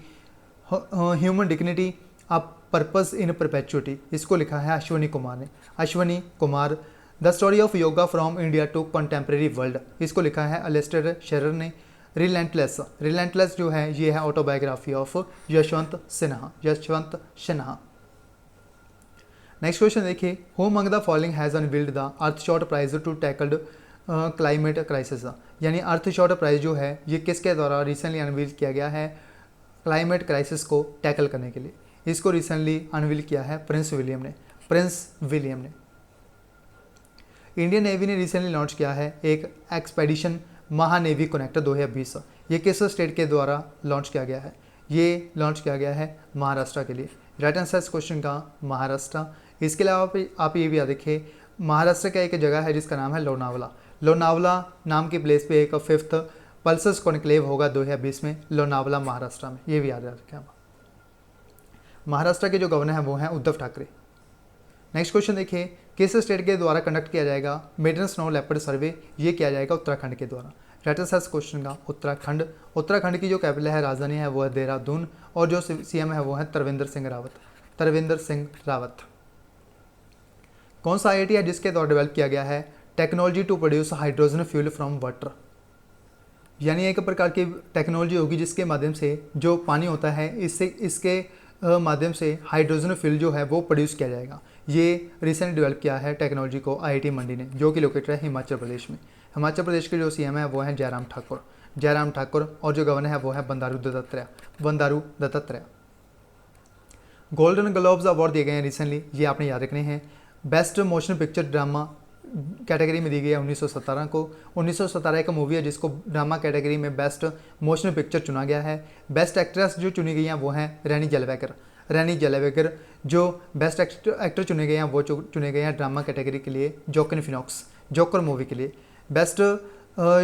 Human dignity a purpose in perpetuity, इसको लिखा है अश्वनी कुमार ने। Ashwani Kumar. The story of yoga from India to contemporary world, इसको लिखा है अलेस्टर शेरर ने। रिलेंटलेस, रिलेंटलेस जो है ये है autobiography of Yashwant Sinha. Yashwant Sinha. Next question देखिए, who among the following has unveiled the Earthshot prize to tackled climate crisis, यानी अर्थशॉट प्राइज जो है ये किसके द्वारा रिसेंटली अनवील किया गया है क्लाइमेट क्राइसिस को टैकल करने के लिए? इसको रिसेंटली अनवील किया है प्रिंस विलियम ने। प्रिंस विलियम ने। इंडियन नेवी ने रिसेंटली लॉन्च किया है एक एक्सपेडिशन महानेवी कनेक्टर 2020। ये किस स्टेट के द्वारा लॉन्च किया गया है? ये लॉन्च किया गया है महाराष्ट्र के लिए। राइट आंसर इस क्वेश्चन का महाराष्ट्र। इसके अलावा आप ये भी याद रखिए महाराष्ट्र का एक जगह है जिसका नाम है लोनावला। लोनावला नाम की प्लेस पे एक 5th पल्सस कॉन्क्लेव होगा 2020 में लोनावला महाराष्ट्र में, ये भी याद रखें आप। महाराष्ट्र के जो गवर्नर हैं वो हैं उद्धव ठाकरे। नेक्स्ट क्वेश्चन देखिए, किस स्टेट के द्वारा कंडक्ट किया जाएगा मेडन स्नो लेपर्ड सर्वे? ये किया जाएगा उत्तराखंड के द्वारा। राइट आंसर इस क्वेश्चन का उत्तराखंड। उत्तराखंड की जो कैपिटल है, राजधानी है, वो है देहरादून, और जो सीएम है वो है तरविंदर सिंह रावत। तरविंदर सिंह रावत। कौन सा आईआईटी है जिसके द्वारा डेवलप किया गया है technology to produce hydrogen fuel from water? यानी एक प्रकार की टेक्नोलॉजी होगी जिसके माध्यम से जो पानी होता है इसके माध्यम से हाइड्रोजन फ्यूल जो है वो प्रोड्यूस किया जाएगा। ये रिसेंट डेवलप किया है टेक्नोलॉजी को आईआईटी मंडी ने, जो कि लोकेटेड है हिमाचल प्रदेश में। हिमाचल प्रदेश के जो सीएम है वो हैं जयराम ठाकुर। जयराम ठाकुर, और जो गवर्नर है वो है Bandaru Dattatreya. Bandaru Dattatreya. Golden globes award दिए गए हैं रिसेंटली, ये आपने याद रखने हैं। Best motion picture drama category में दी गई है 1917 को। 1917 एक मूवी है जिसको ड्रामा कैटेगरी में बेस्ट मोशन पिक्चर चुना गया है। बेस्ट एक्ट्रेस जो चुनी गई हैं वो हैं रैनी जलवेकर। रैनी जलवेकर। जो बेस्ट एक्टर चुने गए हैं वो चुने गए हैं ड्रामा कैटेगरी के लिए जोकिन फिनॉक्स, जोकर मूवी के लिए। बेस्ट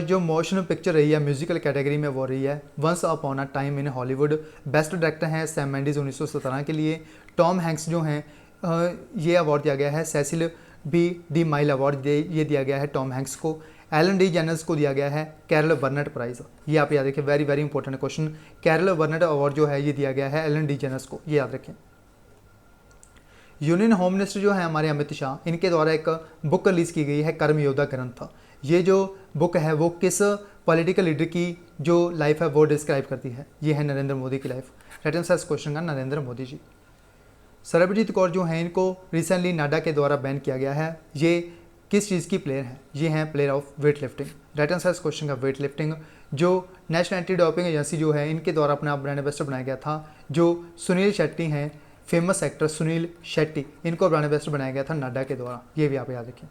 जो मोशन पिक्चर रही है म्यूजिकल कैटेगरी में वो रही है once upon a time in Hollywood. Best director हैं सैम मेंडिस 1917 के लिए। टॉम हैंक्स जो हैं ये अवार्ड दिया गया है Cecil B DeMille award ये दिया गया है टॉम हैंक्स को। एलन डी जेनर्स को दिया गया है कैरल बर्नेट प्राइज़। ये आप याद रखें, very very important question. Carol Burnett award जो है ये दिया गया है एलन डी जेनर्स को, ये याद रखें। यूनियन होम मिनिस्टर जो है हमारे अमित शाह, इनके द्वारा एक बुक रिलीज़ की गई है कर्म योद्धा ग्रंथ। ये जो बुक है वो किस पॉलिटिकल लीडर की जो लाइफ है वो डिस्क्राइब करती है? ये है नरेंद्र मोदी की लाइफ। राइट आंसर इस क्वेश्चन का नरेंद्र मोदी जी। सरबजीत कौर जो हैं इनको रिसेंटली नाडा के द्वारा बैन किया गया है। ये किस चीज़ की प्लेयर हैं? ये हैं player of weight lifting. Right answer इस क्वेश्चन का वेट लिफ्टिंग। जो नेशनल एंटी डोपिंग एजेंसी जो है इनके द्वारा अपना ब्रांड एम्बेसडर बनाया गया था। जो सुनील शेट्टी हैं, फेमस एक्टर सुनील शेट्टी, इनको ब्रांड एम्बेसडर बनाया गया था नाडा के द्वारा। ये भी आप याद रखें।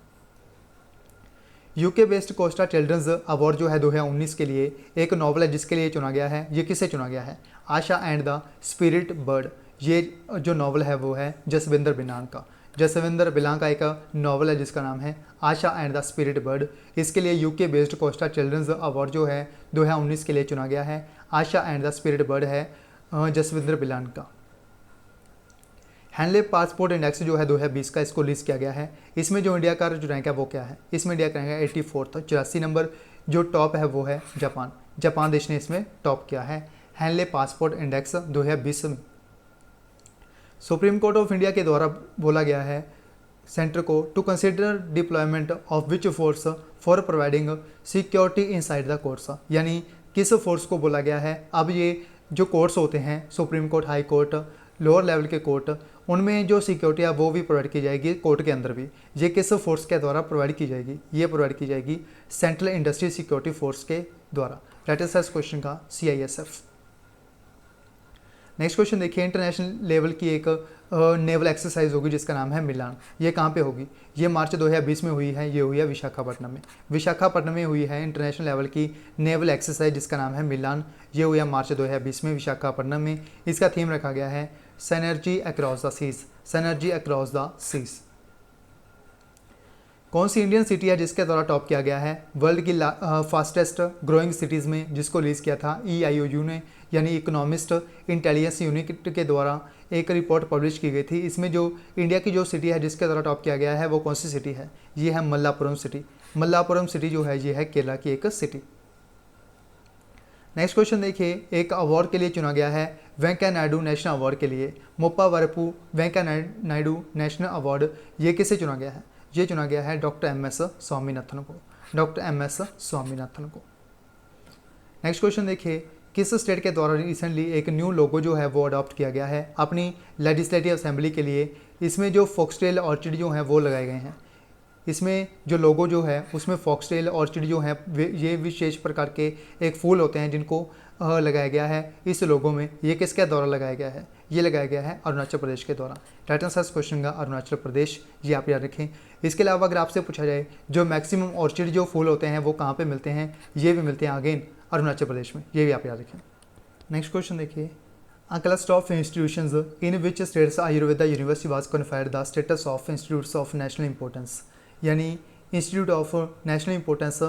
UK based Costa children's award जो है 2019 के लिए एक नॉवल है जिसके लिए चुना गया है। ये किसे चुना गया है? Asha and the spirit bird. ये जो नॉवल है वो है जसविंदर बिलांग का। जसविंदर बिलांग का एक नॉवल है जिसका नाम है Asha and the spirit bird. इसके लिए UK based Costa children's award जो है 2019 के लिए चुना गया है। Asha and the spirit bird है जसविंदर बिलांग का। हैंडले पासपोर्ट इंडेक्स जो है 2020 का, इसको लिस्ट किया गया है। इसमें जो इंडिया का जो रैंक है वो क्या है? इसमें इंडिया का रैंक है 84, 84 नंबर। जो टॉप है वो है जापान। जापान देश ने इसमें टॉप किया है हैंडले पासपोर्ट इंडेक्स 2020 में। सुप्रीम कोर्ट ऑफ इंडिया के द्वारा बोला गया है सेंटर को to consider deployment of which force for providing security inside the courts. यानी किस फोर्स को बोला गया है? अब ये जो कोर्ट्स होते हैं supreme court, high court, lower level के कोर्ट, उनमें जो सिक्योरिटी है वो भी प्रोवाइड की जाएगी कोर्ट के अंदर भी। ये किस फोर्स के द्वारा प्रोवाइड की जाएगी? ये प्रोवाइड की जाएगी सेंट्रल इंडस्ट्री सिक्योरिटी फोर्स के द्वारा। राइट आंसर इस क्वेश्चन का CISF। नेक्स्ट क्वेश्चन देखिए, इंटरनेशनल लेवल की एक नेवल एक्सरसाइज होगी जिसका नाम है मिलान। ये कहाँ पे होगी? ये मार्च 2020 में हुई है। ये हुई है विशाखापट्टनम में। विशाखापट्टनम में हुई है इंटरनेशनल लेवल की नेवल एक्सरसाइज जिसका नाम है मिलान। ये हुई है मार्च 2020 में विशाखापट्टनम में। इसका थीम रखा गया है synergy across the seas. Synergy across the seas. कौन सी इंडियन सिटी है जिसके द्वारा टॉप किया गया है वर्ल्ड की फास्टेस्ट ग्रोइंग सिटीज़ में, जिसको रिलीज़ किया था EIOU ने, यानी इकोनॉमिस्ट इंटेलिजेंस यूनिट के द्वारा एक रिपोर्ट पब्लिश की गई थी। इसमें जो इंडिया की जो सिटी है जिसके द्वारा टॉप किया गया है वो कौन सी सिटी है? ये है मल्लापुरम सिटी। मल्लापुरम सिटी जो है ये है केरला की एक सिटी। नेक्स्ट क्वेश्चन देखिए, एक अवार्ड के लिए चुना गया है वेंकैया नायडू नेशनल अवार्ड के लिए। मोप्पा वरपू वेंकैया नायडू नेशनल अवार्ड, ये किसे चुना गया है? ये चुना गया है डॉक्टर MS स्वामीनाथन को। डॉक्टर MS स्वामीनाथन को। नेक्स्ट क्वेश्चन देखिए, किस स्टेट के द्वारा रिसेंटली एक न्यू लोगो जो है वो अडॉप्ट किया गया है अपनी लेजिस्लेटिव असेंबली के लिए? इसमें जो फॉक्सटेल ऑर्चिड जो हैं वो लगाए गए हैं। इसमें जो लोगो जो है उसमें फॉक्सटेल ऑर्चिड जो है ये विशेष प्रकार के एक फूल होते हैं जिनको लगाया गया है इस लोगो में। ये किसके द्वारा लगाया गया है? ये लगाया गया है अरुणाचल प्रदेश के द्वारा। राइट आंसर इस क्वेश्चन का अरुणाचल प्रदेश। ये आप याद रखें। इसके अलावा अगर आपसे पूछा जाए जो मैक्सिमम ऑर्चिड जो फूल होते हैं वो कहाँ पे मिलते हैं? ये भी मिलते हैं अगेन अरुणाचल प्रदेश में। ये भी आप याद रखें। नेक्स्ट क्वेश्चन देखिए, a cluster of institutions in which states Ayurveda university was conferred the status of institutes of national importance. यानी इंस्टीट्यूट ऑफ नेशनल इंपॉर्टेंस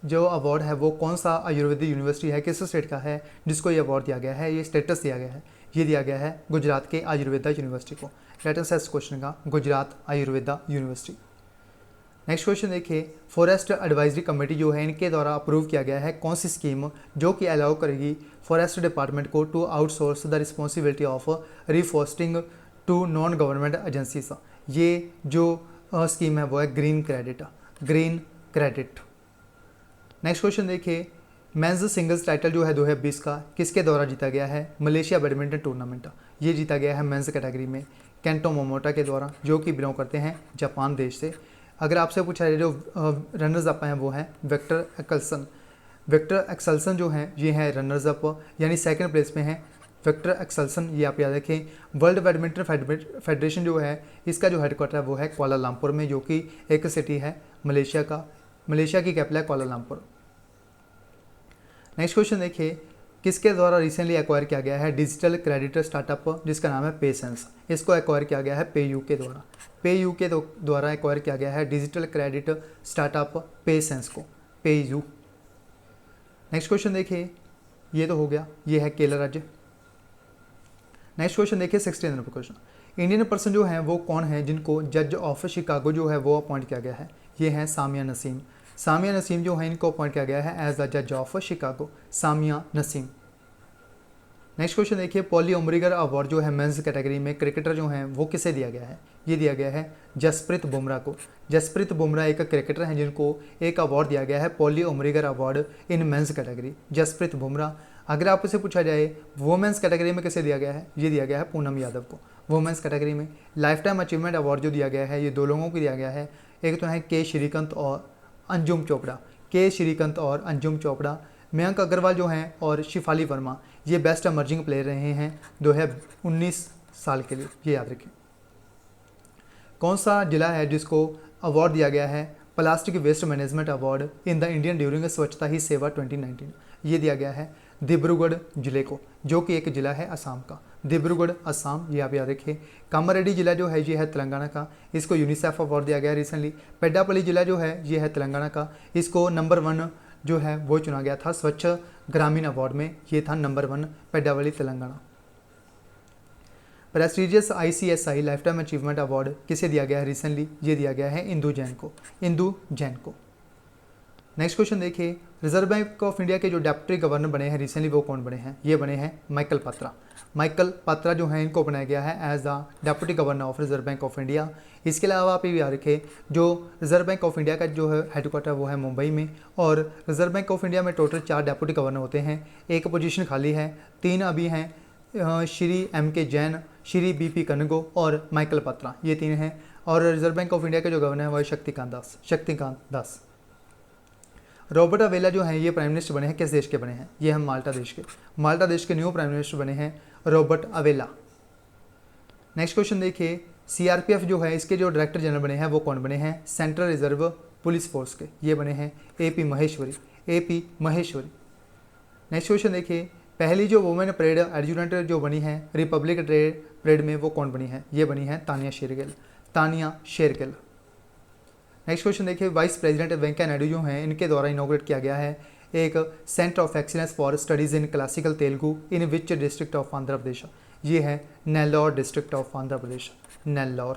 जो अवार्ड है वो कौन सा आयुर्वेदिक यूनिवर्सिटी है, किस स्टेट का है जिसको ये अवार्ड दिया गया है, ये स्टेटस दिया गया है? ये दिया गया है गुजरात के आयुर्वेदा यूनिवर्सिटी को। लेट अस सेस क्वेश्चन का Gujarat Ayurveda university. Next question देखिए, फॉरेस्ट एडवाइजरी कमेटी जो है इनके द्वारा अप्रूव किया गया है कौन सी स्कीम जो कि अलाउ करेगी फॉरेस्ट डिपार्टमेंट को to outsource the responsibility of reforesting to non government agencies. ये जो स्कीम है वो है green credit, green credit. Next question देखिए, मेंस सिंगल्स टाइटल जो है 2020 का किसके द्वारा जीता गया है? Malaysia badminton tournament. ये जीता गया है मेंस कैटेगरी में केंटो मोमोटा के द्वारा, जो कि बिलोंग करते हैं जापान देश से। अगर आपसे पूछा जाए जो रनर्स अप हैं वो हैं विक्टर एक्सेल्सन। विक्टर एक्सेल्सन जो हैं ये हैं रनर्स अप, यानी सेकंड प्लेस में हैं विक्टर एक्सेल्सन, ये आप याद रखें। वर्ल्ड बैडमिंटन फेडरेशन जो है इसका जो हेडक्वार्टर है वो है कुआलालंपुर में, जो कि एक सिटी है मलेशिया का, मलेशिया की कैपिटल है कुआलालंपुर। नेक्स्ट क्वेश्चन देखिए, किसके द्वारा रिसेंटली एक्वायर किया गया है डिजिटल क्रेडिट स्टार्टअप जिसका नाम है पेसेंस। इसको एक्वायर किया गया है पेयू के द्वारा, पेयू के द्वारा एक्वायर किया गया है डिजिटल क्रेडिट स्टार्टअप पेसेंस को, पेयू। नेक्स्ट क्वेश्चन देखिए, ये तो हो गया, ये है केरल राज्य। नेक्स्ट क्वेश्चन देखिए 16 नंबर क्वेश्चन, इंडियन पर्सन जो है वो कौन है जिनको जज ऑफ शिकागो जो है वो अपॉइंट किया गया है? ये हैं सामिया नसीम। सामिया नसीम जो है इनको अपॉइंट किया गया है एज द जज of Chicago, Samia Naseem. Next question देखिए, पॉली उमरिगर अवार्ड जो है मेंस कैटेगरी में क्रिकेटर जो हैं वो किसे दिया गया है? ये दिया गया है जसप्रीत बुमराह को। जसप्रीत बुमराह एक क्रिकेटर हैं जिनको एक अवार्ड दिया गया है Polly Umrigar award in men's category, Jasprit Bumrah. अगर आपसे पूछा जाए वुमेंस कैटेगरी में किसे दिया गया है? ये दिया गया है पूनम यादव को। वुमेंस कैटेगरी में लाइफ टाइम अचीवमेंट अवार्ड जो दिया गया है ये 2 लोगों को दिया गया है, एक तो है के श्रीकांत और अंजुम चोपड़ा, के श्रीकांत और अंजुम चोपड़ा। मयंक अग्रवाल जो हैं और शिफाली वर्मा ये बेस्ट एमर्जिंग प्लेयर रहे हैं 2019 साल के लिए, ये याद रखें। कौन सा जिला है जिसको अवार्ड दिया गया है plastic waste management award in the Indian during Swachhata Hi सेवा 2019? ये दिया गया है डिब्रूगढ़ जिले को, जो कि एक जिला है असम का, डिब्रूगढ़ असम, ये आप याद रखिए। कामारेड्डी जिला जो है ये है तेलंगाना का, इसको यूनिसेफ अवार्ड दिया गया रिसेंटली। पेड्डापल्ली जिला जो है ये है तेलंगाना का, इसको नंबर 1 जो है वो चुना गया था स्वच्छ ग्रामीण अवार्ड में, ये था number 1 Peddapalli Telangana. Prestigious ICSI life time achievement award किसे दिया गया है रिसेंटली? ये दिया गया है इंदु जैन को, इंदु जैन को। नेक्स्ट क्वेश्चन देखिए, रिजर्व बैंक ऑफ इंडिया के जो डेप्यूटी गवर्नर बने हैं रिसेंटली वो कौन बने हैं? ये बने हैं माइकल पात्रा। माइकल पात्रा जो हैं इनको बनाया गया है as the deputy governor of reserve bank of India. इसके अलावा आप ये याद रखें जो रिजर्व बैंक ऑफ इंडिया का जो है हेडक्वार्टर वो है मुंबई में, और रिजर्व बैंक ऑफ इंडिया में टोटल 4 डेप्यूटी गवर्नर होते हैं, एक पोजीशन खाली है, 3 अभी हैं, श्री MK जैन, श्री BP कनगो और माइकल पात्रा, ये 3 हैं। और रिजर्व बैंक ऑफ इंडिया के जो गवर्नर है वो है शक्तिकांत दास। रॉबर्ट अवेला जो हैं ये प्राइम मिनिस्टर बने हैं किस देश के बने हैं? ये हम माल्टा देश के न्यू प्राइम मिनिस्टर बने हैं रॉबर्ट अवेला। नेक्स्ट क्वेश्चन देखिए, CRPF जो है इसके जो डायरेक्टर जनरल बने हैं वो कौन बने हैं? सेंट्रल रिजर्व पुलिस फोर्स के, ये बने हैं AP महेश्वरी। नेक्स्ट क्वेश्चन देखिए, पहली जो वुमेन परेड एडजुटेंट जो बनी है रिपब्लिक परेड में वो कौन बनी है? ये बनी है तानिया शेरगिल। नेक्स्ट क्वेश्चन देखिए, वाइस प्रेसिडेंट वेंकैया नायडू जो हैं इनके द्वारा इनॉग्रेट किया गया है एक centre of excellence for studies in classical Telugu in which district of Andhra Pradesh? ये है Nellore district of Andhra Pradesh, Nellore.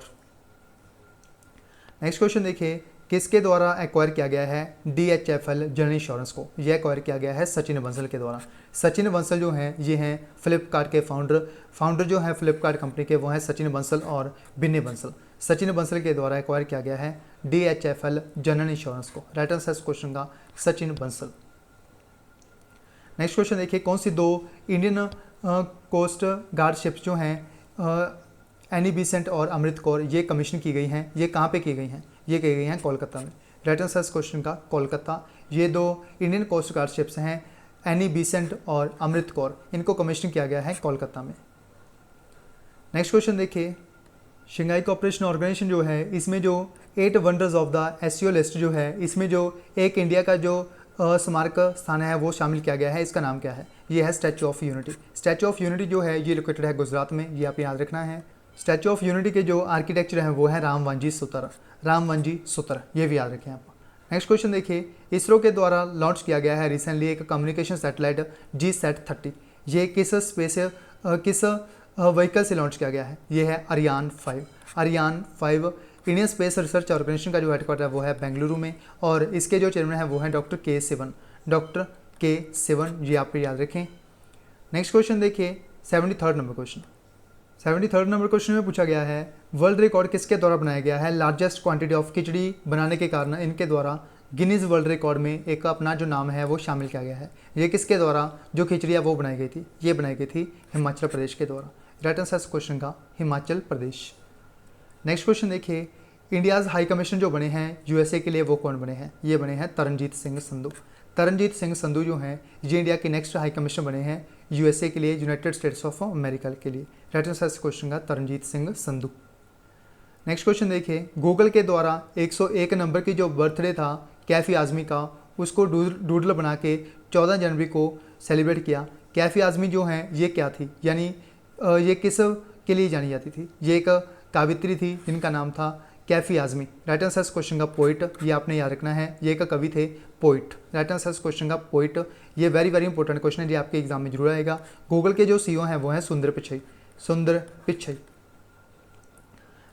Next question देखिए, किसके द्वारा एक्वायर किया गया है DHFL जनरल इंश्योरेंस को? यह एक्वायर किया गया है सचिन बंसल के द्वारा। सचिन बंसल जो हैं ये हैं फ्लिपकार्ट के फाउंडर जो हैं फ्लिपकार्ट कंपनी के वो हैं सचिन बंसल और बिन्नी बंसल। सचिन बंसल के द्वारा एक्वायर किया गया है DHFL जनरल इंश्योरेंस को। राइट आंसर इस क्वेश्चन का सचिन बंसल। नेक्स्ट क्वेश्चन देखिए, कौन सी 2 इंडियन कोस्ट गार्ड शिप्स जो हैं एनी बेसेंट और अमृत कौर ये कमीशन की गई हैं, ये कहाँ पे की गई हैं? ये की गई हैं कोलकाता में। राइट आंसर इस क्वेश्चन का कोलकाता। ये 2 इंडियन कोस्ट गार्ड शिप्स हैं एनी बेसेंट और अमृत कौर, इनको कमीशन किया गया है कोलकाता में। नेक्स्ट क्वेश्चन देखिए, शंघाई कोऑपरेशन ऑर्गेनाइजेशन जो है इसमें जो 8 wonders of the SCO list जो है इसमें जो एक इंडिया का जो स्मारक स्थान है वो शामिल किया गया है, इसका नाम क्या है? ये है statue of unity. Statue of unity जो है ये लोकेटेड है गुजरात में, ये आप याद रखना है। स्टैचू ऑफ यूनिटी के जो आर्किटेक्चर हैं वो है रामवंजी सुतर, ये भी याद रखें आप। नेक्स्ट क्वेश्चन देखिए, इसरो के द्वारा लॉन्च किया गया है रिसेंटली एक कम्युनिकेशन सैटेलाइट GSAT-30, ये किस स्पेस किस व्हीकल से लॉन्च किया गया है? ये है Ariane 5। Ariane 5 Indian space research organisation का जो हेडक्वार्टर है वो है बेंगलुरु में, और इसके जो चेयरमैन है वो है डॉक्टर के सिवन। डॉक्टर के सिवन, ये आप याद रखें। नेक्स्ट क्वेश्चन देखिए 73rd number question. 73rd number question में पूछा गया है वर्ल्ड रिकॉर्ड किसके द्वारा बनाया गया है? लार्जेस्ट क्वांटिटी ऑफ खिचड़ी बनाने के कारण इनके द्वारा गिनीज वर्ल्ड रिकॉर्ड में एक अपना जो नाम है वो शामिल किया गया है। ये किसके द्वारा जो खिचड़ियाँ वो बनाई गई थी? ये बनाई गई थी हिमाचल प्रदेश के द्वारा। राइट आंसर इस क्वेश्चन का हिमाचल प्रदेश। नेक्स्ट क्वेश्चन देखिए इंडियाज़ हाई कमिश्नर जो बने हैं यूएसए के लिए वो कौन बने हैं? ये बने हैं तरनजीत सिंह संधू। तरनजीत सिंह संधू जो हैं ये इंडिया के नेक्स्ट हाई कमिश्नर बने हैं यूएसए के लिए, यूनाइटेड स्टेट्स ऑफ अमेरिका के लिए। राइट आंसर इस क्वेश्चन का तरनजीत सिंह संधू। नेक्स्ट क्वेश्चन देखिए गूगल के द्वारा 101 नंबर की जो बर्थडे था कैफ़ी आज़मी का, उसको डूडल बना के 14 जनवरी को सेलिब्रेट किया। कैफ़ी आज़मी जो हैं ये क्या थी, यानी ये किस के लिए जानी जाती थी? ये एक कावित्री थी जिनका नाम था कैफ़ी आज़मी। राइट आंसर इस क्वेश्चन का पोइट, ये आपने याद रखना है। ये एक कवि थे, पोइट। राइट आंसर इस क्वेश्चन का पोइट। ये वेरी वेरी इंपॉर्टेंट क्वेश्चन है, ये आपके एग्जाम में जरूर आएगा। गूगल के जो सीईओ हैं वो हैं सुंदर पिचाई। सुंदर पिचाई।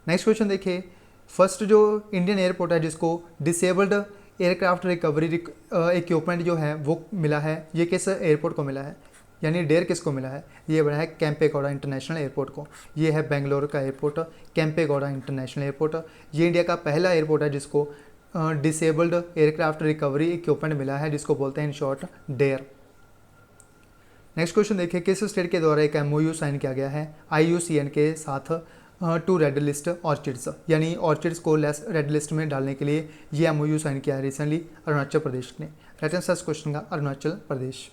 नेक्स्ट क्वेश्चन देखिए फर्स्ट जो इंडियन एयरपोर्ट है जिसको डिसेबल्ड एयरक्राफ्ट रिकवरी इक्विपमेंट जो है वो मिला है, ये किस एयरपोर्ट को मिला है? यानी डेयर किसको मिला है? ये बड़ा है केम्पेगौड़ा इंटरनेशनल एयरपोर्ट को। ये है बेंगलोर का एयरपोर्ट, केम्पेगौड़ा इंटरनेशनल एयरपोर्ट। ये इंडिया का पहला एयरपोर्ट है जिसको डिसेबल्ड एयरक्राफ्ट रिकवरी इक्विपमेंट मिला है, जिसको बोलते हैं in short dare. Next question देखिए किस स्टेट के द्वारा एक MOU साइन किया गया है IUCN के साथ टू रेड लिस्ट ऑर्चिड्स, यानी ऑर्चिड्स को रेड लिस्ट में डालने के लिए ये MOU साइन किया है रिसेंटली अरुणाचल प्रदेश ने। राइट आंसर इस क्वेश्चन का अरुणाचल प्रदेश।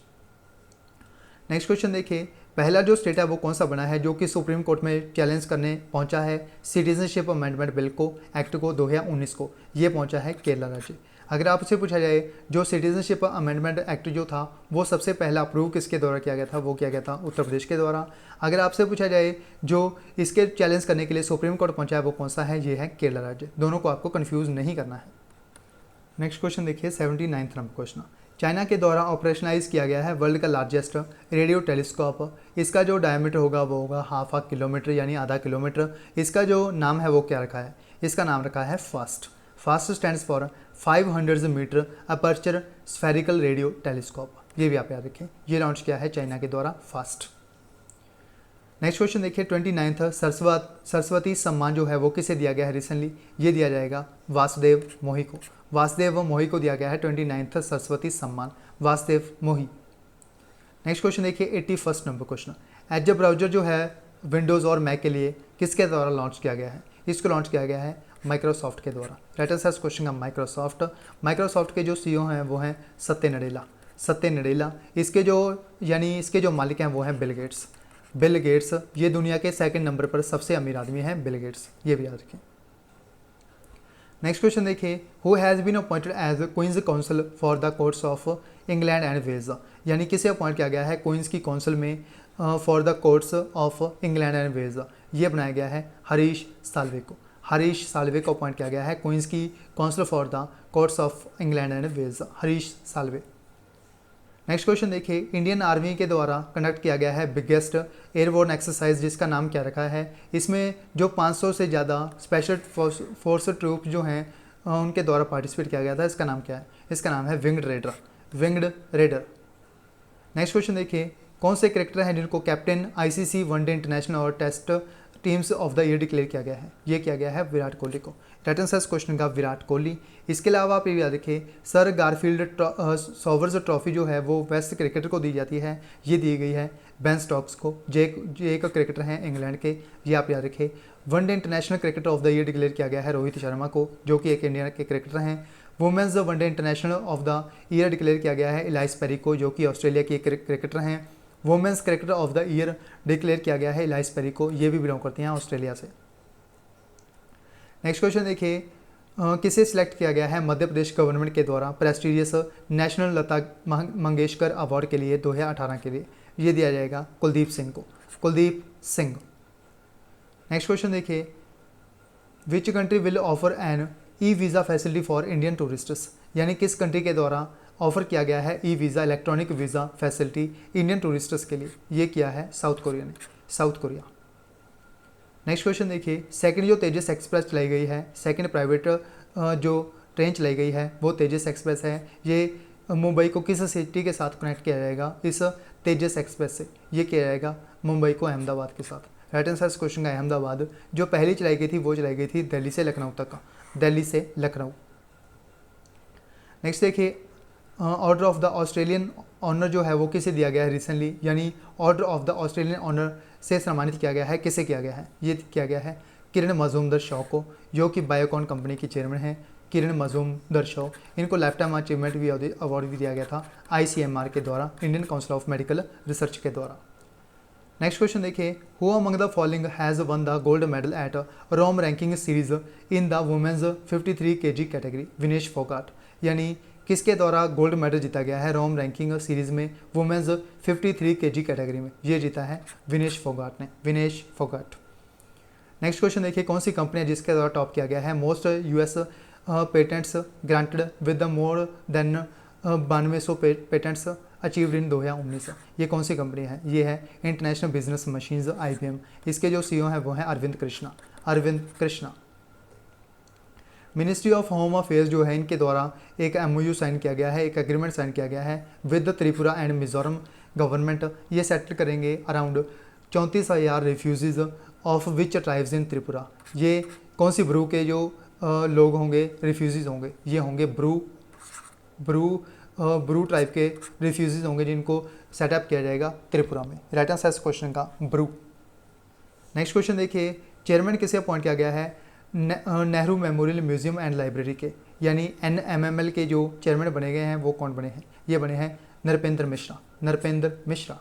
नेक्स्ट क्वेश्चन देखिए पहला जो स्टेट है वो कौन सा बना है जो कि सुप्रीम कोर्ट में चैलेंज करने पहुंचा है सिटीजनशिप अमेंडमेंट बिल को, एक्ट को 2019 को? ये पहुंचा है केरला राज्य। अगर आपसे पूछा जाए जो सिटीजनशिप अमेंडमेंट एक्ट जो था वो सबसे पहला अप्रूव किसके द्वारा किया गया था? वो किया गया था उत्तर प्रदेश के द्वारा। अगर आपसे पूछा जाए जो इसके चैलेंज करने के लिए सुप्रीम कोर्ट पहुंचा है वो कौन सा है? ये है केरला राज्य। दोनों को आपको कन्फ्यूज नहीं करना है। नेक्स्ट क्वेश्चन देखिए 79th नंबर क्वेश्चन। चाइना के द्वारा ऑपरेशनलाइज किया गया है वर्ल्ड का लार्जेस्ट रेडियो टेलीस्कोप। इसका जो डायमीटर होगा वो होगा ½ किलोमीटर, यानी आधा किलोमीटर। इसका जो नाम है वो क्या रखा है? इसका नाम रखा है FAST. FAST stands for 500 metre aperture spherical radio telescope. ये भी आप याद रखें, ये लॉन्च किया है चाइना के द्वारा फास्ट। नेक्स्ट क्वेश्चन देखिए 29th सरस्वती सम्मान जो है वो किसे दिया गया है रिसेंटली? ये दिया जाएगा वासुदेव मोही को। वासुदेव मोही को दिया गया है 29th सरस्वती सम्मान, वासुदेव मोही। नेक्स्ट क्वेश्चन देखिए 81st number question. As browser जो है विंडोज़ और मैक के लिए किसके द्वारा लॉन्च किया गया है? इसको लॉन्च किया गया है माइक्रोसॉफ्ट के द्वारा। राइट आंसर इस क्वेश्चन का माइक्रोसॉफ्ट। माइक्रोसॉफ्ट के जो CEO हैं वो हैं सत्य नडेला। सत्य नडेला। इसके जो मालिक हैं वो हैं बिल गेट्स। बिल गेट्स ये दुनिया के 2nd नंबर पर सबसे अमीर आदमी हैं बिल गेट्स, ये भी याद रखें। नेक्स्ट क्वेश्चन देखिए who has been appointed as Queen's council for the courts of England and Wales, यानी किसे अपॉइंट किया गया है क्वींस की काउंसिल में for the courts of England and Wales? ये बनाया गया है हरीश साल्वे को। हरीश साल्वे को अपॉइंट किया गया है क्वींस की council for the courts of England and Wales, Harish Salve. Next question देखिए इंडियन आर्मी के द्वारा कंडक्ट किया गया है बिगेस्ट एयरबोर्न एक्सरसाइज, जिसका नाम क्या रखा है? इसमें जो 500 से ज़्यादा स्पेशल फोर्स ट्रूप जो हैं उनके द्वारा पार्टिसिपेट किया गया था। इसका नाम क्या है? इसका नाम है winged raider. Winged raider. Next question देखिए कौन से क्रिकेटर हैं जिनको कैप्टन ICC वनडे इंटरनेशनल और test teams of the year declare किया गया है? ये किया गया है विराट कोहली को। राइट आंसर इस क्वेश्चन का विराट कोहली। इसके अलावा आप ये याद रखिए सर गारफील्ड सोवर्स ट्रॉफी जो है वो वेस्ट क्रिकेटर को दी जाती है, ये दी गई है बेन स्टोक्स को। जे एक क्रिकेटर हैं इंग्लैंड के, ये आप याद रखिए। One day international cricketer of the year declare किया गया है रोहित शर्मा को, जो कि एक इंडिया के क्रिकेटर हैं। Women's one day international of the year declare किया गया है इलाइस पेरी को, जो कि ऑस्ट्रेलिया की एक क्रिकेटर हैं। Women's cricketer of the year declare किया गया है इलाइस पेरी को, ये भी बिलोंग करती हैं ऑस्ट्रेलिया से। नेक्स्ट क्वेश्चन देखिए किसे सिलेक्ट किया गया है मध्य प्रदेश गवर्नमेंट के द्वारा prestigious national Lata Mangeshkar award के लिए 2018 के लिए? ये दिया जाएगा कुलदीप सिंह को। कुलदीप सिंह। नेक्स्ट क्वेश्चन देखिए which country will offer an E visa facility for Indian tourists, यानी किस कंट्री के द्वारा ऑफर किया गया है E visa electronic visa facility Indian tourists के लिए। ये किया है साउथ कोरिया ने, साउथ कोरिया। नेक्स्ट क्वेश्चन देखिए, सेकंड जो तेजस एक्सप्रेस चलाई गई है, सेकंड प्राइवेट जो ट्रेन चलाई गई है वो तेजस एक्सप्रेस है। ये मुंबई को किस सिटी के साथ कनेक्ट किया जाएगा इस तेजस एक्सप्रेस से? ये किया जाएगा मुंबई को अहमदाबाद के साथ। राइट आंसर इस क्वेश्चन का अहमदाबाद। जो पहली चलाई गई थी वो चलाई गई थी दिल्ली से लखनऊ तक, दिल्ली से लखनऊ। नेक्स्ट देखिए, order of the Australian honour जो है वो किसे दिया गया है रिसेंटली, यानी order of the Australian honour से सम्मानित किया गया है, किसे किया गया है? ये किया गया है किरण मजूमदार शॉ को, जो कि बायोकॉन कंपनी की चेयरमैन हैं, किरण मजूमदार शॉ। इनको लाइफ टाइम अचीवमेंट भी अवार्ड भी दिया गया था ICMR के द्वारा, Indian council of medical research के द्वारा। नेक्स्ट क्वेश्चन देखिए, who among the following has won the gold medal at Rome ranking series in the women's 53 kg category? Vinesh Phogat. यानी किसके द्वारा गोल्ड मेडल जीता गया है रोम रैंकिंग सीरीज में वुमेन्स 53 kg कैटेगरी में? ये जीता है विनेश फोगाट ने, विनेश फोगाट। नेक्स्ट क्वेश्चन देखिए, कौन सी कंपनी है जिसके द्वारा टॉप किया गया है most US patents granted with the more than 9200 patents achieved in 2019? ये कौन सी कंपनी है? ये है इंटरनेशनल बिजनेस मशीन्स IBM। इसके जो CEO हैं वो हैं Arvind Krishna, Arvind Krishna. Ministry of home affairs जो है इनके द्वारा एक MOU साइन किया गया है, एक एग्रीमेंट साइन किया गया है with Tripura and Mizoram government. ये सेटल करेंगे around 34,000 refugees of which tribes in Tripura. ये कौन सी ब्रू के जो लोग होंगे, रिफ्यूजीज होंगे? ये होंगे ब्रू ट्राइब के रिफ्यूजीज होंगे जिनको सेटअप किया जाएगा त्रिपुरा में। राइट आंसर इस क्वेश्चन का ब्रू। नेक्स्ट क्वेश्चन देखिए, चेयरमैन किसे अपॉइंट किया गया है Nehru memorial museum and library के? यानी NMML के जो चेयरमैन बने गए हैं वो कौन बने हैं? ये बने हैं नरपेंद्र मिश्रा, नरपेंद्र मिश्रा।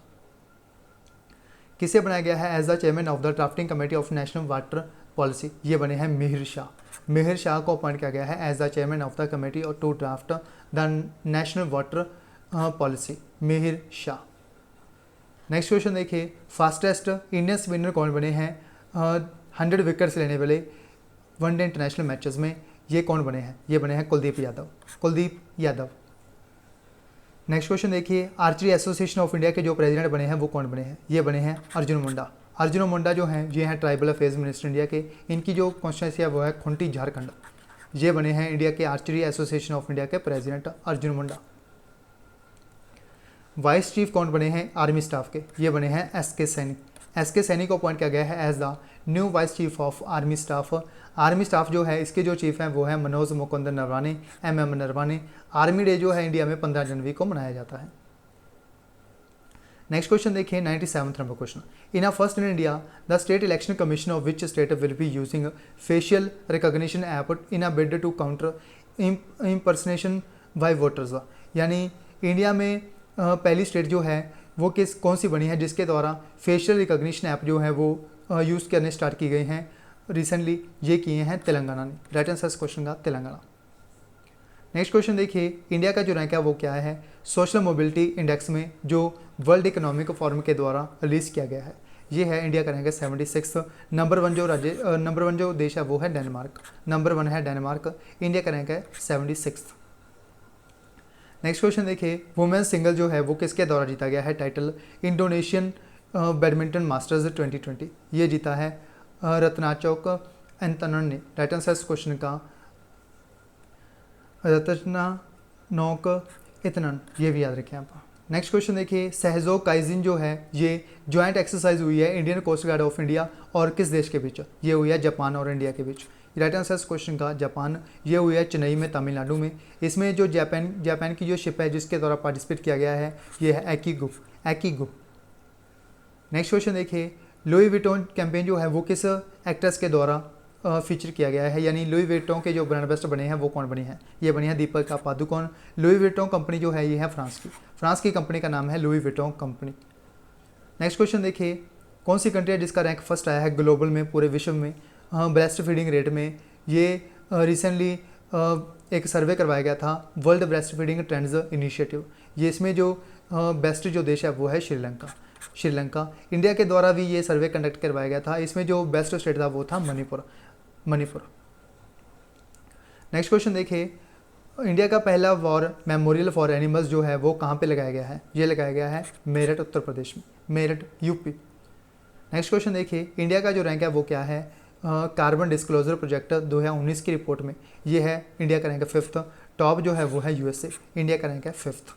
किसे बनाया गया है as the chairman of the drafting committee of national water policy? ये बने हैं मिहिर शाह, मिहिर शाह को अपॉइंट किया गया है as the chairman of the committee और to draft the national water policy, Mihir Shah. Next question देखिए, फास्टेस्ट इंडियन स्पिनर कौन बने हैं 100 विकेट्स लेने वाले वनडे इंटरनेशनल मैचेस में? ये कौन बने हैं? ये बने हैं कुलदीप यादव, कुलदीप यादव। नेक्स्ट क्वेश्चन देखिए, आर्चरी एसोसिएशन ऑफ इंडिया के जो प्रेसिडेंट बने हैं वो कौन बने हैं? ये बने हैं अर्जुन मुंडा, अर्जुन मुंडा जो हैं ये हैं ट्राइबल अफेयर्स मिनिस्टर इंडिया के। इनकी जो कॉन्स्टिट्यूंसी है वो है खुंटी झारखंड। ये बने हैं इंडिया के आर्चरी एसोसिएशन ऑफ इंडिया के president Arjun Munda. Vice chief कौन बने हैं आर्मी स्टाफ के? ये बने हैं SK सैनी, SK सैनी को अपॉइंट किया गया है as the new vice chief of army staff. Army staff जो है इसके जो चीफ हैं वो है Manoj Mukund Naravane, MM Naravane. Army day जो है इंडिया में 15 जनवरी को मनाया जाता है। नेक्स्ट क्वेश्चन देखिए, 97th number question, in a first in India the state election commission of which state will be using facial recognition app in a bid to counter impersonation by voters? यानी India में पहली state जो है वो कौन सी बनी है जिसके द्वारा फेशियल रिकॉग्निशन ऐप जो है वो यूज़ करने स्टार्ट की गई हैं रिसेंटली? ये किए हैं तेलंगाना ने। राइट आंसर इस क्वेश्चन का तेलंगाना। नेक्स्ट क्वेश्चन देखिए, इंडिया का जो रैंक है वो क्या है सोशल मोबिलिटी इंडेक्स में जो वर्ल्ड इकोनॉमिक फोरम के द्वारा रिलीज़ किया गया है? ये है इंडिया का रैंक है 76। नंबर वन जो देश है वो है डेनमार्क, नंबर 1 है डेनमार्क। इंडिया का रैंक है 76। नेक्स्ट क्वेश्चन देखिए, वुमेन्स सिंगल जो है वो किसके द्वारा जीता गया है टाइटल इंडोनेशियन बैडमिंटन मास्टर्स 2020? ये जीता है रत्नाचौक एंतनन ने। राइट आंसर इस क्वेश्चन का रत्नानोक इतनन, ये भी याद रखें आप। नेक्स्ट क्वेश्चन देखिए, सहयोग काइजिन जो है ये जॉइंट एक्सरसाइज हुई है Indian coast guard of India और किस देश के बीच? ये हुई है जापान और इंडिया के बीच। राइट आंसर इस क्वेश्चन का जापान। ये हुई है चेन्नई में, तमिलनाडु में। इसमें जो जापान की जो शिप है जिसके द्वारा पार्टिसिपेट किया गया है ये है एकीगु। नेक्स्ट क्वेश्चन देखिए, लुई विटोन कैंपेन जो है वो किस एक्ट्रेस के द्वारा फीचर किया गया है? यानी लुई विटोन के जो ब्रांड एम्बेसडर बने हैं वो कौन बने हैं? ये बने हैं Deepika Padukone. Louis Vuitton company जो है ये है फ्रांस की कंपनी का नाम है Louis Vuitton company. Next question देखिए, कौन सी कंट्री है जिसका रैंक फर्स्ट आया है ग्लोबल में, पूरे विश्व में ब्रेस्ट फीडिंग रेट में? ये रिसेंटली एक सर्वे करवाया गया था world breast feeding trends initiative. ये इसमें जो बेस्ट जो देश है वो है श्रीलंका। इंडिया के द्वारा भी ये सर्वे कंडक्ट करवाया गया था। इसमें जो बेस्ट स्टेट था वो था मणिपुर। नेक्स्ट क्वेश्चन देखिए, इंडिया का पहला वॉर मेमोरियल फॉर एनिमल्स जो है वो कहाँ पे लगाया गया है? ये लगाया गया है मेरठ उत्तर प्रदेश में, मेरठ यूपी। नेक्स्ट क्वेश्चन देखिए, इंडिया का जो रैंक है वो क्या है? कार्बन डिस्क्लोजर प्रोजेक्ट 2019 की रिपोर्ट में ये है इंडिया का रैंक है 5th। टॉप जो है वो है यूएसए, इंडिया का रैंक है 5th।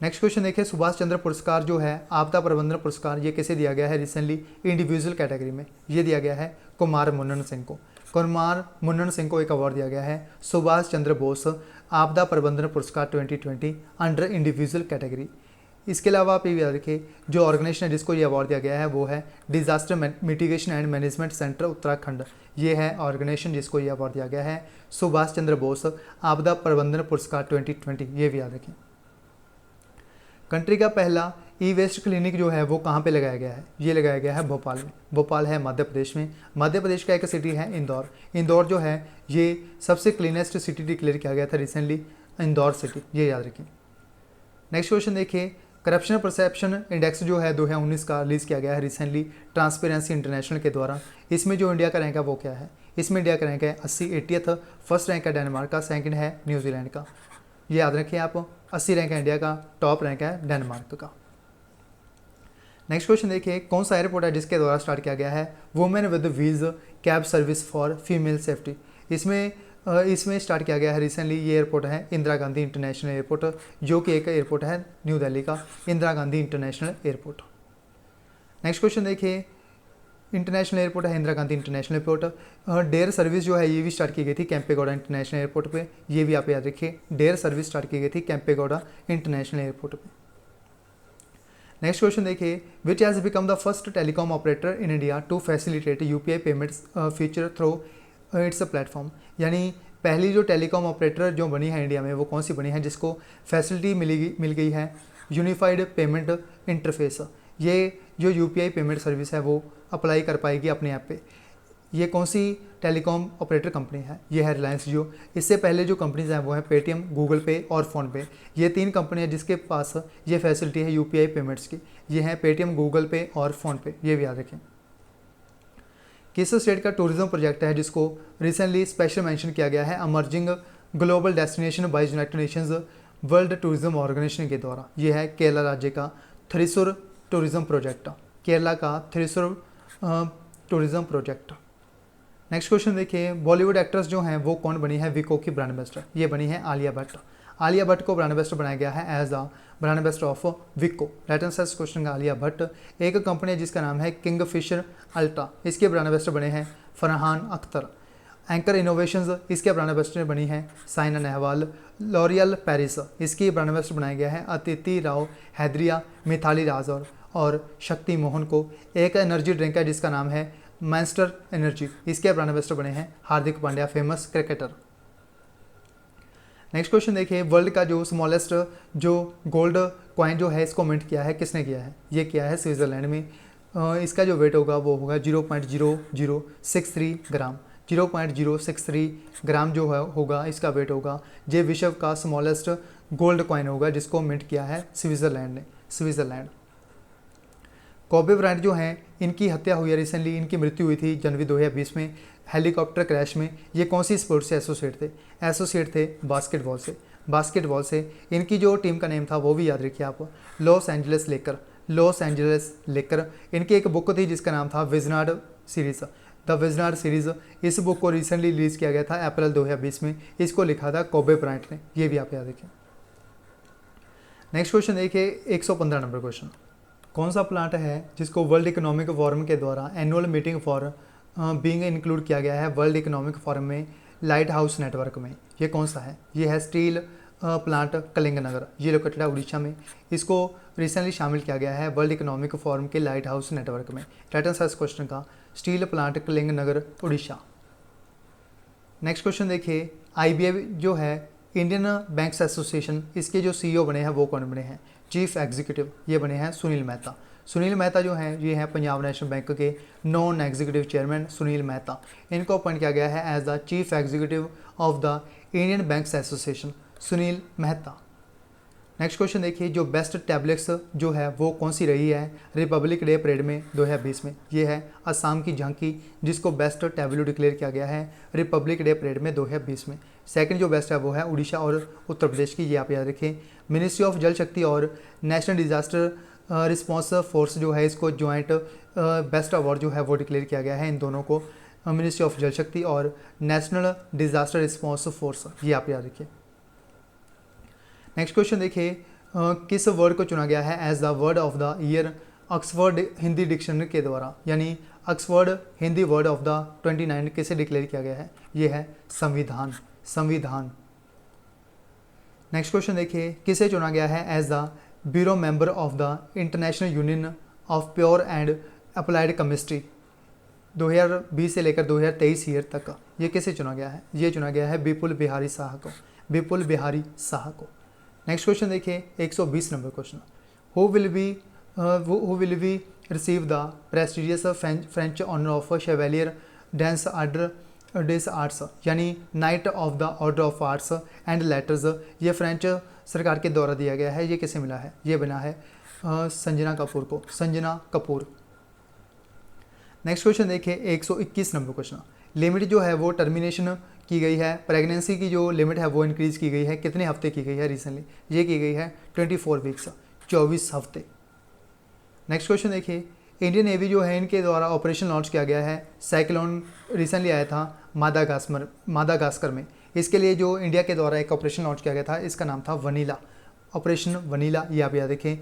नेक्स्ट क्वेश्चन देखिए, सुभाष चंद्र पुरस्कार जो है आपदा प्रबंधन पुरस्कार, ये किसे दिया गया है रिसेंटली इंडिविजुअल कैटेगरी में? ये दिया गया है कुमार मुन्नन सिंह को। कुमार मुन्नन सिंह को एक अवार्ड दिया गया है सुभाष चंद्र बोस आपदा प्रबंधन पुरस्कार 2020 अंडर इंडिविजुअल कैटेगरी। इसके अलावा आप ये याद रखिए, जो ऑर्गेनाइजेशन है जिसको ये अवार्ड दिया गया है वो है disaster mitigation and management centre Uttarakhand. ये है ऑर्गेनाइजेशन जिसको ये अवार्ड दिया गया है सुभाष चंद्र बोस आपदा प्रबंधन पुरस्कार 2020, ये भी याद रखें। कंट्री का पहला ई वेस्ट क्लिनिक जो है वो कहाँ पे लगाया गया है? ये लगाया गया है भोपाल में। भोपाल है मध्य प्रदेश में। मध्य प्रदेश का एक सिटी है इंदौर। इंदौर जो है ये सबसे क्लीनेस्ट सिटी डिक्लेयर किया गया था रिसेंटली, इंदौर सिटी, ये याद रखें। नेक्स्ट क्वेश्चन देखिए, करप्शन परसेप्शन इंडेक्स जो है 2019 का रिलीज़ किया गया है रिसेंटली ट्रांसपेरेंसी इंटरनेशनल के द्वारा। इसमें जो इंडिया का रैंक है वो क्या है? इसमें इंडिया का रैंक है 80 फर्स्ट रैंक है डेनमार्क का, सेकंड है न्यूजीलैंड का। ये याद रखिए आप, 80 रैंक है इंडिया का, टॉप रैंक है डेनमार्क का। नेक्स्ट क्वेश्चन देखिए, कौन सा एयरपोर्ट है जिसके द्वारा स्टार्ट किया गया है women with wheels cab service for female safety? इसमें स्टार्ट किया गया है रिसेंटली। ये एयरपोर्ट है इंदिरा गांधी इंटरनेशनल एयरपोर्ट, जो कि एक एयरपोर्ट है न्यू दिल्ली का, Indira Gandhi international airport. Next question देखिए, इंटरनेशनल एयरपोर्ट है Indira Gandhi international airport. Dare service जो है ये भी स्टार्ट की गई थी कैंपेगौड़ा इंटरनेशनल एयरपोर्ट पे, ये भी आप याद रखिए, डेयर सर्विस स्टार्ट की गई थी कैंपेगौड़ा इंटरनेशनल एयरपोर्ट पे। नेक्स्ट क्वेश्चन देखिए, which has become the first telecom operator in India to facilitate UPI payments feature through its platform? यानी पहली जो टेलीकॉम ऑपरेटर जो बनी है इंडिया में वो कौन सी बनी है जिसको फैसिलिटी मिल गई है यूनिफाइड पेमेंट इंटरफेस? ये जो यूपीआई पेमेंट सर्विस है वो अप्लाई कर पाएगी अपने ऐप पे। ये कौन सी टेलीकॉम ऑपरेटर कंपनी है? ये है रिलायंस जियो। इससे पहले जो कंपनीज हैं वो है पेटीएम, गूगल पे और फ़ोनपे। ये 3 कंपनी है जिसके पास ये फैसिलिटी है यूपीआई पेमेंट्स की। ये हैं पेटीएम, गूगल पे और फ़ोनपे, ये भी याद रखें। किस स्टेट का टूरिज्म प्रोजेक्ट है जिसको रिसेंटली स्पेशल मेंशन किया गया है emerging global destination by United Nations world tourism organisation के द्वारा? ये है केरला राज्य का थ्रिसुर टूरिज्म प्रोजेक्ट, केरला का Thrissur tourism project. Next question देखिए, बॉलीवुड एक्ट्रेस जो हैं वो कौन बनी है विको की ब्रांड एम्बेसडर? ये बनी है आलिया भट्ट। आलिया भट्ट को ब्रांड एम्बेसडर बनाया गया है as the brand ambassador of Vicco. Right answer इस क्वेश्चन का आलिया भट्ट। एक कंपनी है जिसका नाम है किंगफिशर अल्ट्रा, इसके ब्रांड एम्बेसडर बने हैं फरहान अख्तर। एंकर इनोवेशंस, इसके ब्रांड एम्बेसडर बनी है साइना नेहवाल। लॉरियल पेरिस, इसकी ब्रांड एम्बेसडर बनाया गया है अतिथि राव हैदरिया, मिथाली राज और शक्ति मोहन को। एक एनर्जी ड्रिंक है जिसका नाम है मैंस्टर एनर्जी, इसके ब्रांड एम्बेसडर बने हैं Hardik Pandya, famous cricketer. Next question देखिए, वर्ल्ड का जो स्मॉलेस्ट जो गोल्ड कॉइन जो है इसको मिंट किया है किसने किया है? ये किया है स्विट्ज़रलैंड में। इसका जो वेट होगा वो होगा 0.0063 ग्राम। 0.063 ग्राम जो है होगा इसका वेट होगा। ये विश्व का स्मॉलेस्ट गोल्ड कॉइन होगा जिसको मिंट किया है स्विट्ज़रलैंड ने, स्विट्ज़रलैंड। कोबे ब्रायंट जो हैं इनकी हत्या हुई है रिसेंटली, इनकी मृत्यु हुई थी जनवरी 2020 में हेलीकॉप्टर क्रैश में। ये कौन सी स्पोर्ट से एसोसिएट थे? एसोसिएट थे बास्केटबॉल से, बास्केटबॉल से। इनकी जो टीम का नेम था वो भी याद रखिए आप, लॉस एंजलिस लेकर, लॉस एंजलिस लेकर। इनकी एक बुक थी जिसका नाम था विजनार्ड सीरीज़, द विजनार्ड सीरीज़। इस बुक को रिसेंटली रिलीज़ किया गया था अप्रैल 2020 में। इसको लिखा था कोबे ब्रायंट ने, ये भी आप याद रखें। नेक्स्ट क्वेश्चन देखिए, 115 नंबर क्वेश्चन। कौन सा प्लांट है जिसको वर्ल्ड इकोनॉमिक फोरम के द्वारा annual meeting for being include किया गया है वर्ल्ड इकोनॉमिक फोरम में लाइट हाउस नेटवर्क में? ये कौन सा है? ये है स्टील प्लांट कलिंगनगर, ये लोकेटेड है उड़ीसा में। इसको रिसेंटली शामिल किया गया है वर्ल्ड इकोनॉमिक फोरम के लाइट हाउस नेटवर्क में। राइट आंसर इस क्वेश्चन का steel plant Kalinganagar Orissa. Next question देखिए, IBA जो है इंडियन बैंक्स एसोसिएशन, इसके जो CEO बने हैं वो कौन बने हैं? चीफ एग्जीक्यूटिव ये बने हैं सुनील मेहता। सुनील मेहता जो हैं ये हैं पंजाब नेशनल बैंक के non executive chairman Sunil Mehta. इनको अपॉइंट किया गया है as the chief executive of the Indian banks association, Sunil Mehta. Next question देखिए, जो बेस्ट टैबलेट्स जो है वो कौन सी रही है रिपब्लिक डे परेड में 2020 में। ये है असम की झांकी, जिसको बेस्ट टैबलेट डिक्लेयर किया गया है रिपब्लिक डे परेड में 2020 में। सेकंड जो बेस्ट है वो है उड़ीसा और उत्तर प्रदेश की, ये आप याद रखें। मिनिस्ट्री ऑफ जल शक्ति और नेशनल डिजास्टर रिस्पॉन्स फोर्स जो है, इसको ज्वाइंट बेस्ट अवार्ड जो है वो डिक्लेयर किया गया है इन दोनों को, मिनिस्ट्री ऑफ जल शक्ति और नेशनल डिजास्टर रिस्पॉन्स फोर्स, ये आप याद रखिए। नेक्स्ट क्वेश्चन देखिए, किस वर्ड को चुना गया है as the word of the year Oxford Hindi dictionary के द्वारा, यानी Oxford Hindi word of the 29 किसे डिक्लेयर किया गया है, ये है संविधान, संविधान। नेक्स्ट क्वेश्चन देखिए, किसे चुना गया है as the bureau member of the international union of pure and applied chemistry 2020 से लेकर 2023 ईयर तक, ये किसे चुना गया है, ये चुना गया है विपुल बिहारी शाह को, विपुल बिहारी शाह को। नेक्स्ट क्वेश्चन देखिए 120 number question, who will be receive the prestigious French honour of Chevalier dans order des arts, यानी knight of the order of arts and letters, ये फ्रेंच सरकार के द्वारा दिया गया है। ये किसे मिला है, ये बना है संजना कपूर को, संजना कपूर। नेक्स्ट क्वेश्चन देखिए 121 नंबर क्वेश्चन, लिमिट जो है वो टर्मिनेशन की गई है, प्रेगनेंसी की जो लिमिट है वो इंक्रीज़ की गई है, कितने हफ्ते की गई है रिसेंटली, ये की गई है 24 वीक्स, 24 हफ्ते। नेक्स्ट क्वेश्चन देखिए, इंडियन नेवी जो है इनके द्वारा ऑपरेशन लॉन्च किया गया है, साइक्लोन रिसेंटली आया था मादागास्कर में, इसके लिए जो इंडिया के द्वारा एक ऑपरेशन लॉन्च किया गया था, इसका नाम था वनीला, ऑपरेशन वनीला, ये आप याद रखें।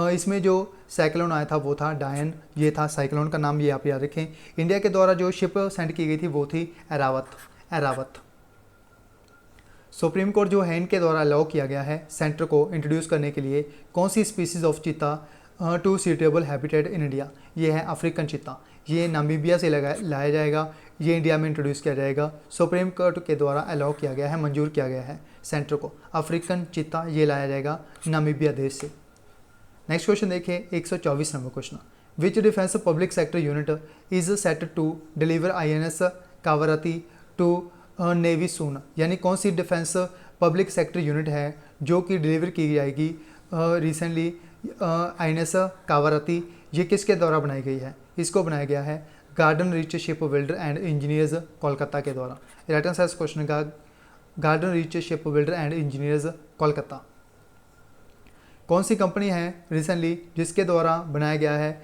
इसमें जो साइक्लोन आया था वो था डायन, ये था साइक्लोन का नाम, ये आप याद रखें। इंडिया के द्वारा जो शिप सेंड की गई थी वो थी एरावत। सुप्रीम कोर्ट जो है इनके द्वारा अलाउ किया गया है सेंटर को इंट्रोड्यूस करने के लिए कौन सी species of cheetah to suitable habitat in India, ये है अफ्रीकन चीता, ये नामीबिया से लाया जाएगा, ये इंडिया में इंट्रोड्यूस किया जाएगा। सुप्रीम कोर्ट के द्वारा अलाउ किया गया है, मंजूर किया गया है सेंटर को, अफ्रीकन चीता ये लाया जाएगा नामीबिया देश से। नेक्स्ट क्वेश्चन देखिए 124 number question, which defence public sector unit is set to deliver INS Kavaratti to navy soon, यानी कौन सी डिफेंस पब्लिक सेक्टर यूनिट है जो कि डिलीवर की जाएगी रिसेंटली INS कावरती, ये किसके द्वारा बनाई गई है, इसको बनाया गया है garden rich ship builder and engineers Kolkata के द्वारा। राइट आंसर इस क्वेश्चन का garden rich ship builder and engineers Kolkata. कौन सी कंपनी है रिसेंटली जिसके द्वारा बनाया गया है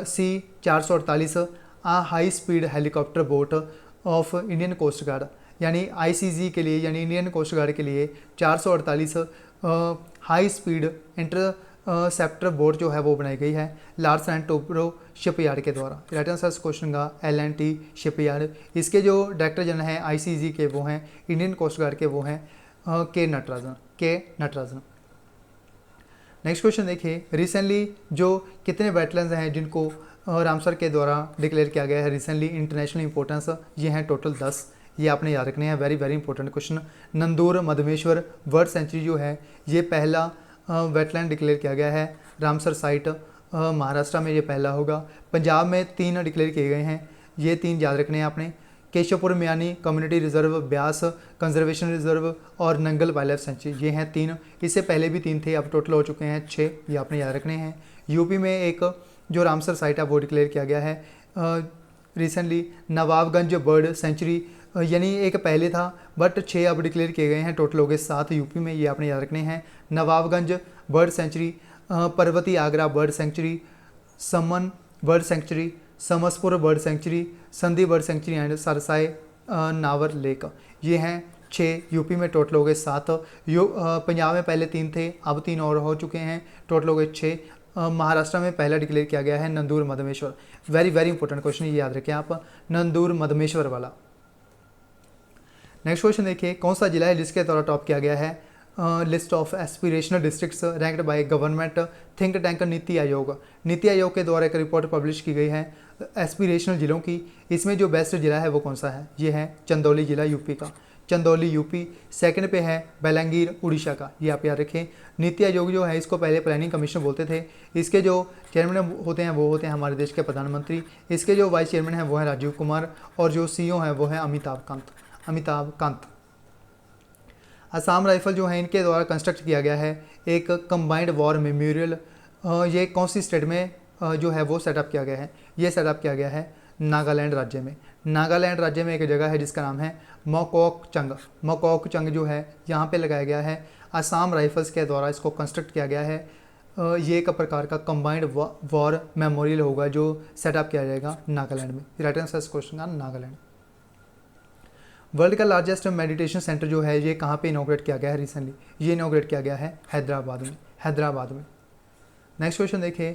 C448 high speed helicopter boat of Indian coast guard, यानी ICG के लिए, यानी इंडियन कोस्ट गार्ड के लिए 448 हाई स्पीड इंटरसेप्टर बोट जो है वो बनाई गई है लार्सन एंड टोब्रो शिपयार्ड के द्वारा। राइट आंसर इस क्वेश्चन का L&T शिपयार्ड। इसके जो डायरेक्टर जनरल हैं ICG के वो हैं, इंडियन कोस्ट गार्ड के वो हैं के नटराजन। नेक्स्ट क्वेश्चन देखिए, रिसेंटली जो कितने वेटलैंड्स हैं जिनको रामसर के द्वारा डिक्लेयर किया गया है रिसेंटली इंटरनेशनल इंपॉर्टेंस, ये हैं टोटल 10, ये आपने याद रखने हैं, very important question. Nandur Madhmeshwar bird sanctuary जो है ये पहला वेटलैंड डिक्लेयर किया गया है, रामसर साइट महाराष्ट्र में ये पहला होगा। पंजाब में 3 डिक्लेयर किए गए हैं, ये 3 याद रखने हैं आपने, Keshopur Miani community reserve, Beas conservation reserve और नंगल वाइल्ड लाइफ सेंचुरी, ये हैं 3। इससे पहले भी 3 थे, अब टोटल हो चुके हैं 6, ये आपने याद रखने हैं। यूपी में एक जो रामसर साइट है वो डिक्लेयर किया गया है रिसेंटली नवाबगंज बर्ड सेंचुरी, यानी एक पहले था बट 6 अब डिक्लेयर किए गए हैं, टोटल हो गए 7 यूपी में, ये आपने याद रखने हैं। Nawabganj bird sanctuary, Parvati Agra bird sanctuary, Saman bird sanctuary, Samaspur bird sanctuary, Sandi bird sanctuary and Sarsai Nawar lake, ये हैं 6 यूपी में, टोटल हो गए 7। पंजाब में पहले 3 थे, अब 3 और हो चुके हैं, टोटल हो गए 6। महाराष्ट्र में पहला डिक्लेयर किया गया है Nandur Madhmeshwar, very important question, ये याद रखें आप, नंदूर मधमेश्वर वाला। नेक्स्ट क्वेश्चन देखिए, कौन सा जिला है जिसके द्वारा टॉप किया गया है list of aspirational districts ranked by government think tank NITI Aayog. NITI Aayog के द्वारा एक रिपोर्ट पब्लिश की गई है एस्पिरेशनल जिलों की, इसमें जो बेस्ट जिला है वो कौन सा है, ये है चंदौली जिला यूपी का, चंदौली यूपी। सेकंड पे है बेलंगीर उड़ीसा का, ये आप याद रखें। नीति आयोग जो है इसको पहले प्लानिंग कमीशन बोलते थे, इसके जो चेयरमैन होते हैं वो होते हैं हमारे देश के प्रधानमंत्री, इसके जो वाइस चेयरमैन हैं वो हैं राजीव कुमार और जो CEO हैं वो हैं अमिताभ कांत। असम राइफल जो है इनके द्वारा कंस्ट्रक्ट किया गया है एक कंबाइंड वॉर मेमोरियल। ये कौन सी स्टेट में जो है वो सेटअप किया गया है? ये सेटअप किया गया है नागालैंड राज्य में। नागालैंड राज्य में एक जगह है जिसका नाम है मोकोकचंग। मोकोकचंग जो है यहाँ पे लगाया गया है। असम राइफल्स के द्वारा इसको कंस्ट्रक्ट किया गया है। ये एक प्रकार का कंबाइंड वॉर मेमोरियल होगा जो सेटअप किया जाएगा नागालैंड में। राइट आंसर इस क्वेश्चन का नागालैंड। वर्ल्ड का लार्जेस्ट मेडिटेशन सेंटर जो है ये कहाँ पे इनॉग्रेट किया गया है रिसेंटली? ये इनॉग्रेट किया गया है हैदराबाद में। हैदराबाद में। नेक्स्ट क्वेश्चन देखिए,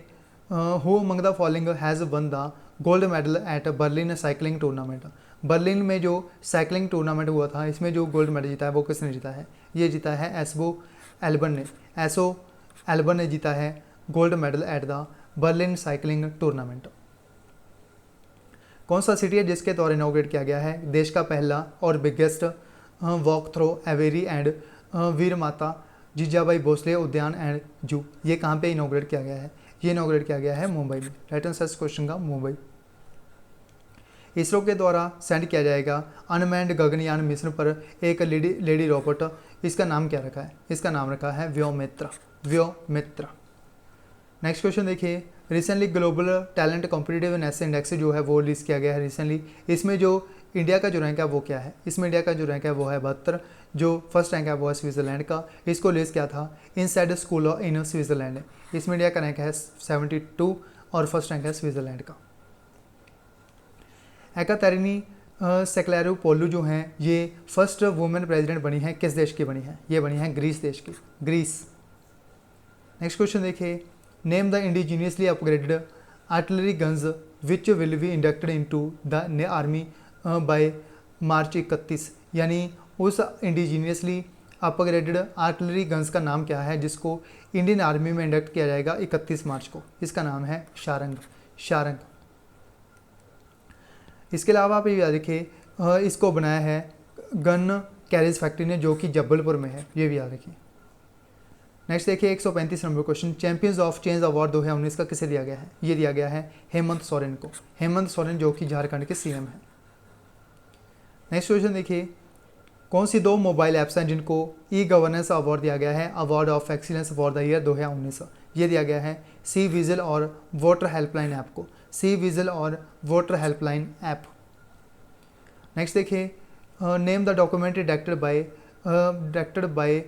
who among the following has won the gold medal eight Berlin cycling tournament? Berlin में जो साइकिलिंग टूर्नामेंट हुआ था इसमें जो गोल्ड मेडल जीता है वो किसने जीता है? ये जीता है एसो एल्बन ने। एसो एल्बन ने जीता है gold medal at the Berlin cycling tournament. कौन सा सिटी है जिसके द्वारा इनॉग्रेट किया गया है देश का पहला और biggest walk through aviary and Veer Mata Jijabai Bhosle उद्यान एंड जू? ये कहाँ पे इनॉग्रेट किया गया है? ये इनॉग्रेट किया गया है मुंबई में। राइट आंसर इस क्वेश्चन का मुंबई। इसरो के द्वारा सेंड किया जाएगा अनमैन्ड गगनयान मिशन पर एक लेडी रोबोट। इसका नाम क्या रखा है? इसका नाम रखा है व्योमित्रा। व्योमित्रा। नेक्स्ट क्वेश्चन देखिए, recently global talent competitiveness index जो है वो रिलीज़ किया गया है रिसेंटली। इसमें जो इंडिया का जो रैंक है वो क्या है? इसमें इंडिया का जो रैंक है वो है 72। जो फर्स्ट रैंक है वो है स्विट्ज़रलैंड का। इसको रिलीज़ किया था इनसाइड स्कूल इन स्विट्ज़रलैंड ने। इसमें इंडिया का रैंक है 72 और फर्स्ट रैंक है स्विट्ज़रलैंड का। एकातेरिनी सेक्लेरोपोलू जो हैं ये फर्स्ट वुमेन प्रेसिडेंट बनी है, किस देश की बनी है? ये बनी है ग्रीस देश की। ग्रीस। नेक्स्ट क्वेश्चन देखिए, name the indigenously upgraded artillery guns which will be inducted into the army by March 31। यानी उस इंडिजीनियसली अपग्रेडेड आर्टिलरी गन्स का नाम क्या है जिसको इंडियन आर्मी में इंडक्ट किया जाएगा 31 मार्च को? इसका नाम है शारंग। शारंग। इसके अलावा आप ये याद रखिए इसको बनाया है गन कैरेज फैक्ट्री ने जो कि जबलपुर में है। ये भी याद रखिए। नेक्स्ट देखिए 135 number question, champions of change award 2019 का किसे दिया गया है? ये दिया गया है हेमंत सोरेन को। हेमंत सोरेन जो कि झारखंड के सीएम हैं। नेक्स्ट क्वेश्चन देखिए, कौन सी 2 मोबाइल ऐप्स हैं जिनको ई गवर्नेंस अवार्ड दिया गया है award of excellence for the year 2019? ये दिया गया है सी विजिल और वोटर हेल्पलाइन ऐप को। सी विजिल और वोटर हेल्पलाइन ऐप। नेक्स्ट देखिए, name the documentary directed by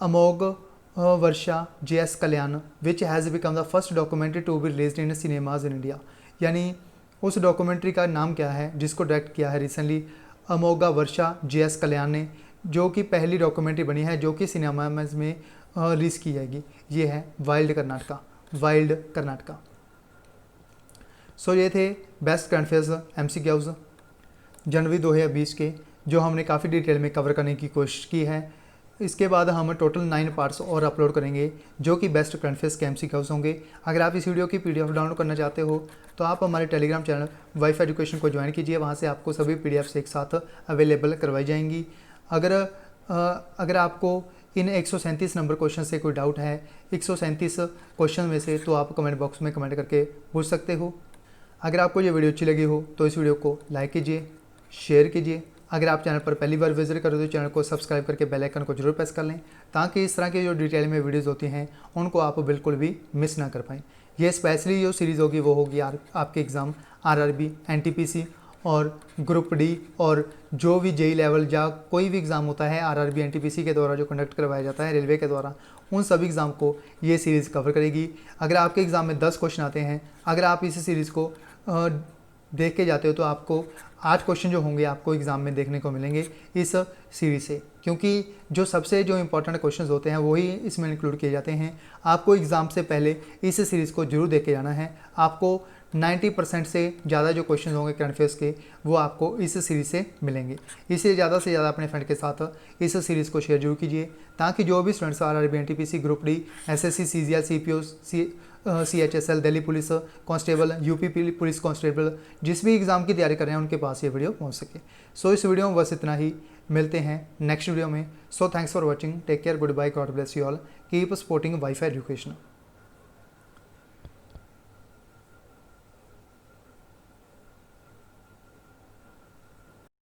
Amoghavarsha JS Kalyan which has become the first documentary to be released in cinemas in India? यानी उस documentary का नाम क्या है जिसको डायरेक्ट किया है रिसेंटली अमोघा वर्षा JS कल्याण ने, जो कि पहली डॉक्यूमेंट्री बनी है जो कि सिनेमा में रिलीज़ की जाएगी? ये है वाइल्ड कर्नाटका। वाइल्ड कर्नाटका। सो ये थे बेस्ट करंट अफेयर्स MCQs जनवरी 2020 के, जो हमने काफ़ी डिटेल में कवर करने की कोशिश की है। इसके बाद हम टोटल 9 पार्ट्स और अपलोड करेंगे जो कि बेस्ट करंट अफेयर्स के MCQs होंगे। अगर आप इस वीडियो की PDF डाउनलोड करना चाहते हो तो आप हमारे टेलीग्राम चैनल वाईफाई एजुकेशन को ज्वाइन कीजिए। वहाँ से आपको सभी PDFs एक साथ अवेलेबल करवाई जाएंगी। अगर आपको इन 137 नंबर क्वेश्चन से कोई डाउट है 137 क्वेश्चन में से, तो आप कमेंट बॉक्स में कमेंट करके पूछ सकते हो। अगर आपको ये वीडियो अच्छी लगी हो तो इस वीडियो को लाइक कीजिए, शेयर कीजिए। अगर आप चैनल पर पहली बार विजिट करो तो चैनल को सब्सक्राइब करके बेल आइकन को जरूर प्रेस कर लें, ताकि इस तरह की जो डिटेल में वीडियोस होती हैं उनको आप बिल्कुल भी मिस ना कर पाएँ। ये स्पेशली जो सीरीज़ होगी वो होगी आपके एग्ज़ाम RRB, NTPC और ग्रुप D और जो भी JEE लेवल या कोई भी एग्ज़ाम होता है RRB NTPC के द्वारा जो कंडक्ट करवाया जाता है रेलवे के द्वारा, उन सभी एग्ज़ाम को ये सीरीज़ कवर करेगी। अगर आपके एग्ज़ाम में 10 क्वेश्चन आते हैं, अगर आप इस सीरीज़ को देख के जाते हो तो आपको 8 क्वेश्चन जो होंगे आपको एग्ज़ाम में देखने को मिलेंगे इस सीरीज़ से, क्योंकि जो सबसे जो इंपॉर्टेंट क्वेश्चंस होते हैं वही इसमें इंक्लूड किए जाते हैं। आपको एग्ज़ाम से पहले इस सीरीज़ को जरूर देख के जाना है। आपको 90% से ज़्यादा जो क्वेश्चन होंगे करंट अफेयर्स के वो आपको इस सीरीज़ से मिलेंगे। इसलिए ज़्यादा से ज़्यादा अपने फ्रेंड के साथ इस सीरीज़ को शेयर जरूर कीजिए, ताकि जो भी students RRB NTPC group D SSC CGL CPO CHSL Delhi police constable UP police constable जिस भी एग्ज़ाम की तैयारी कर रहे हैं उनके पास ये वीडियो पहुंच सके। सो इस वीडियो में बस इतना ही, मिलते हैं नेक्स्ट वीडियो में। So thanks for watching, take care, goodbye, God bless you all, keep supporting WiFi education.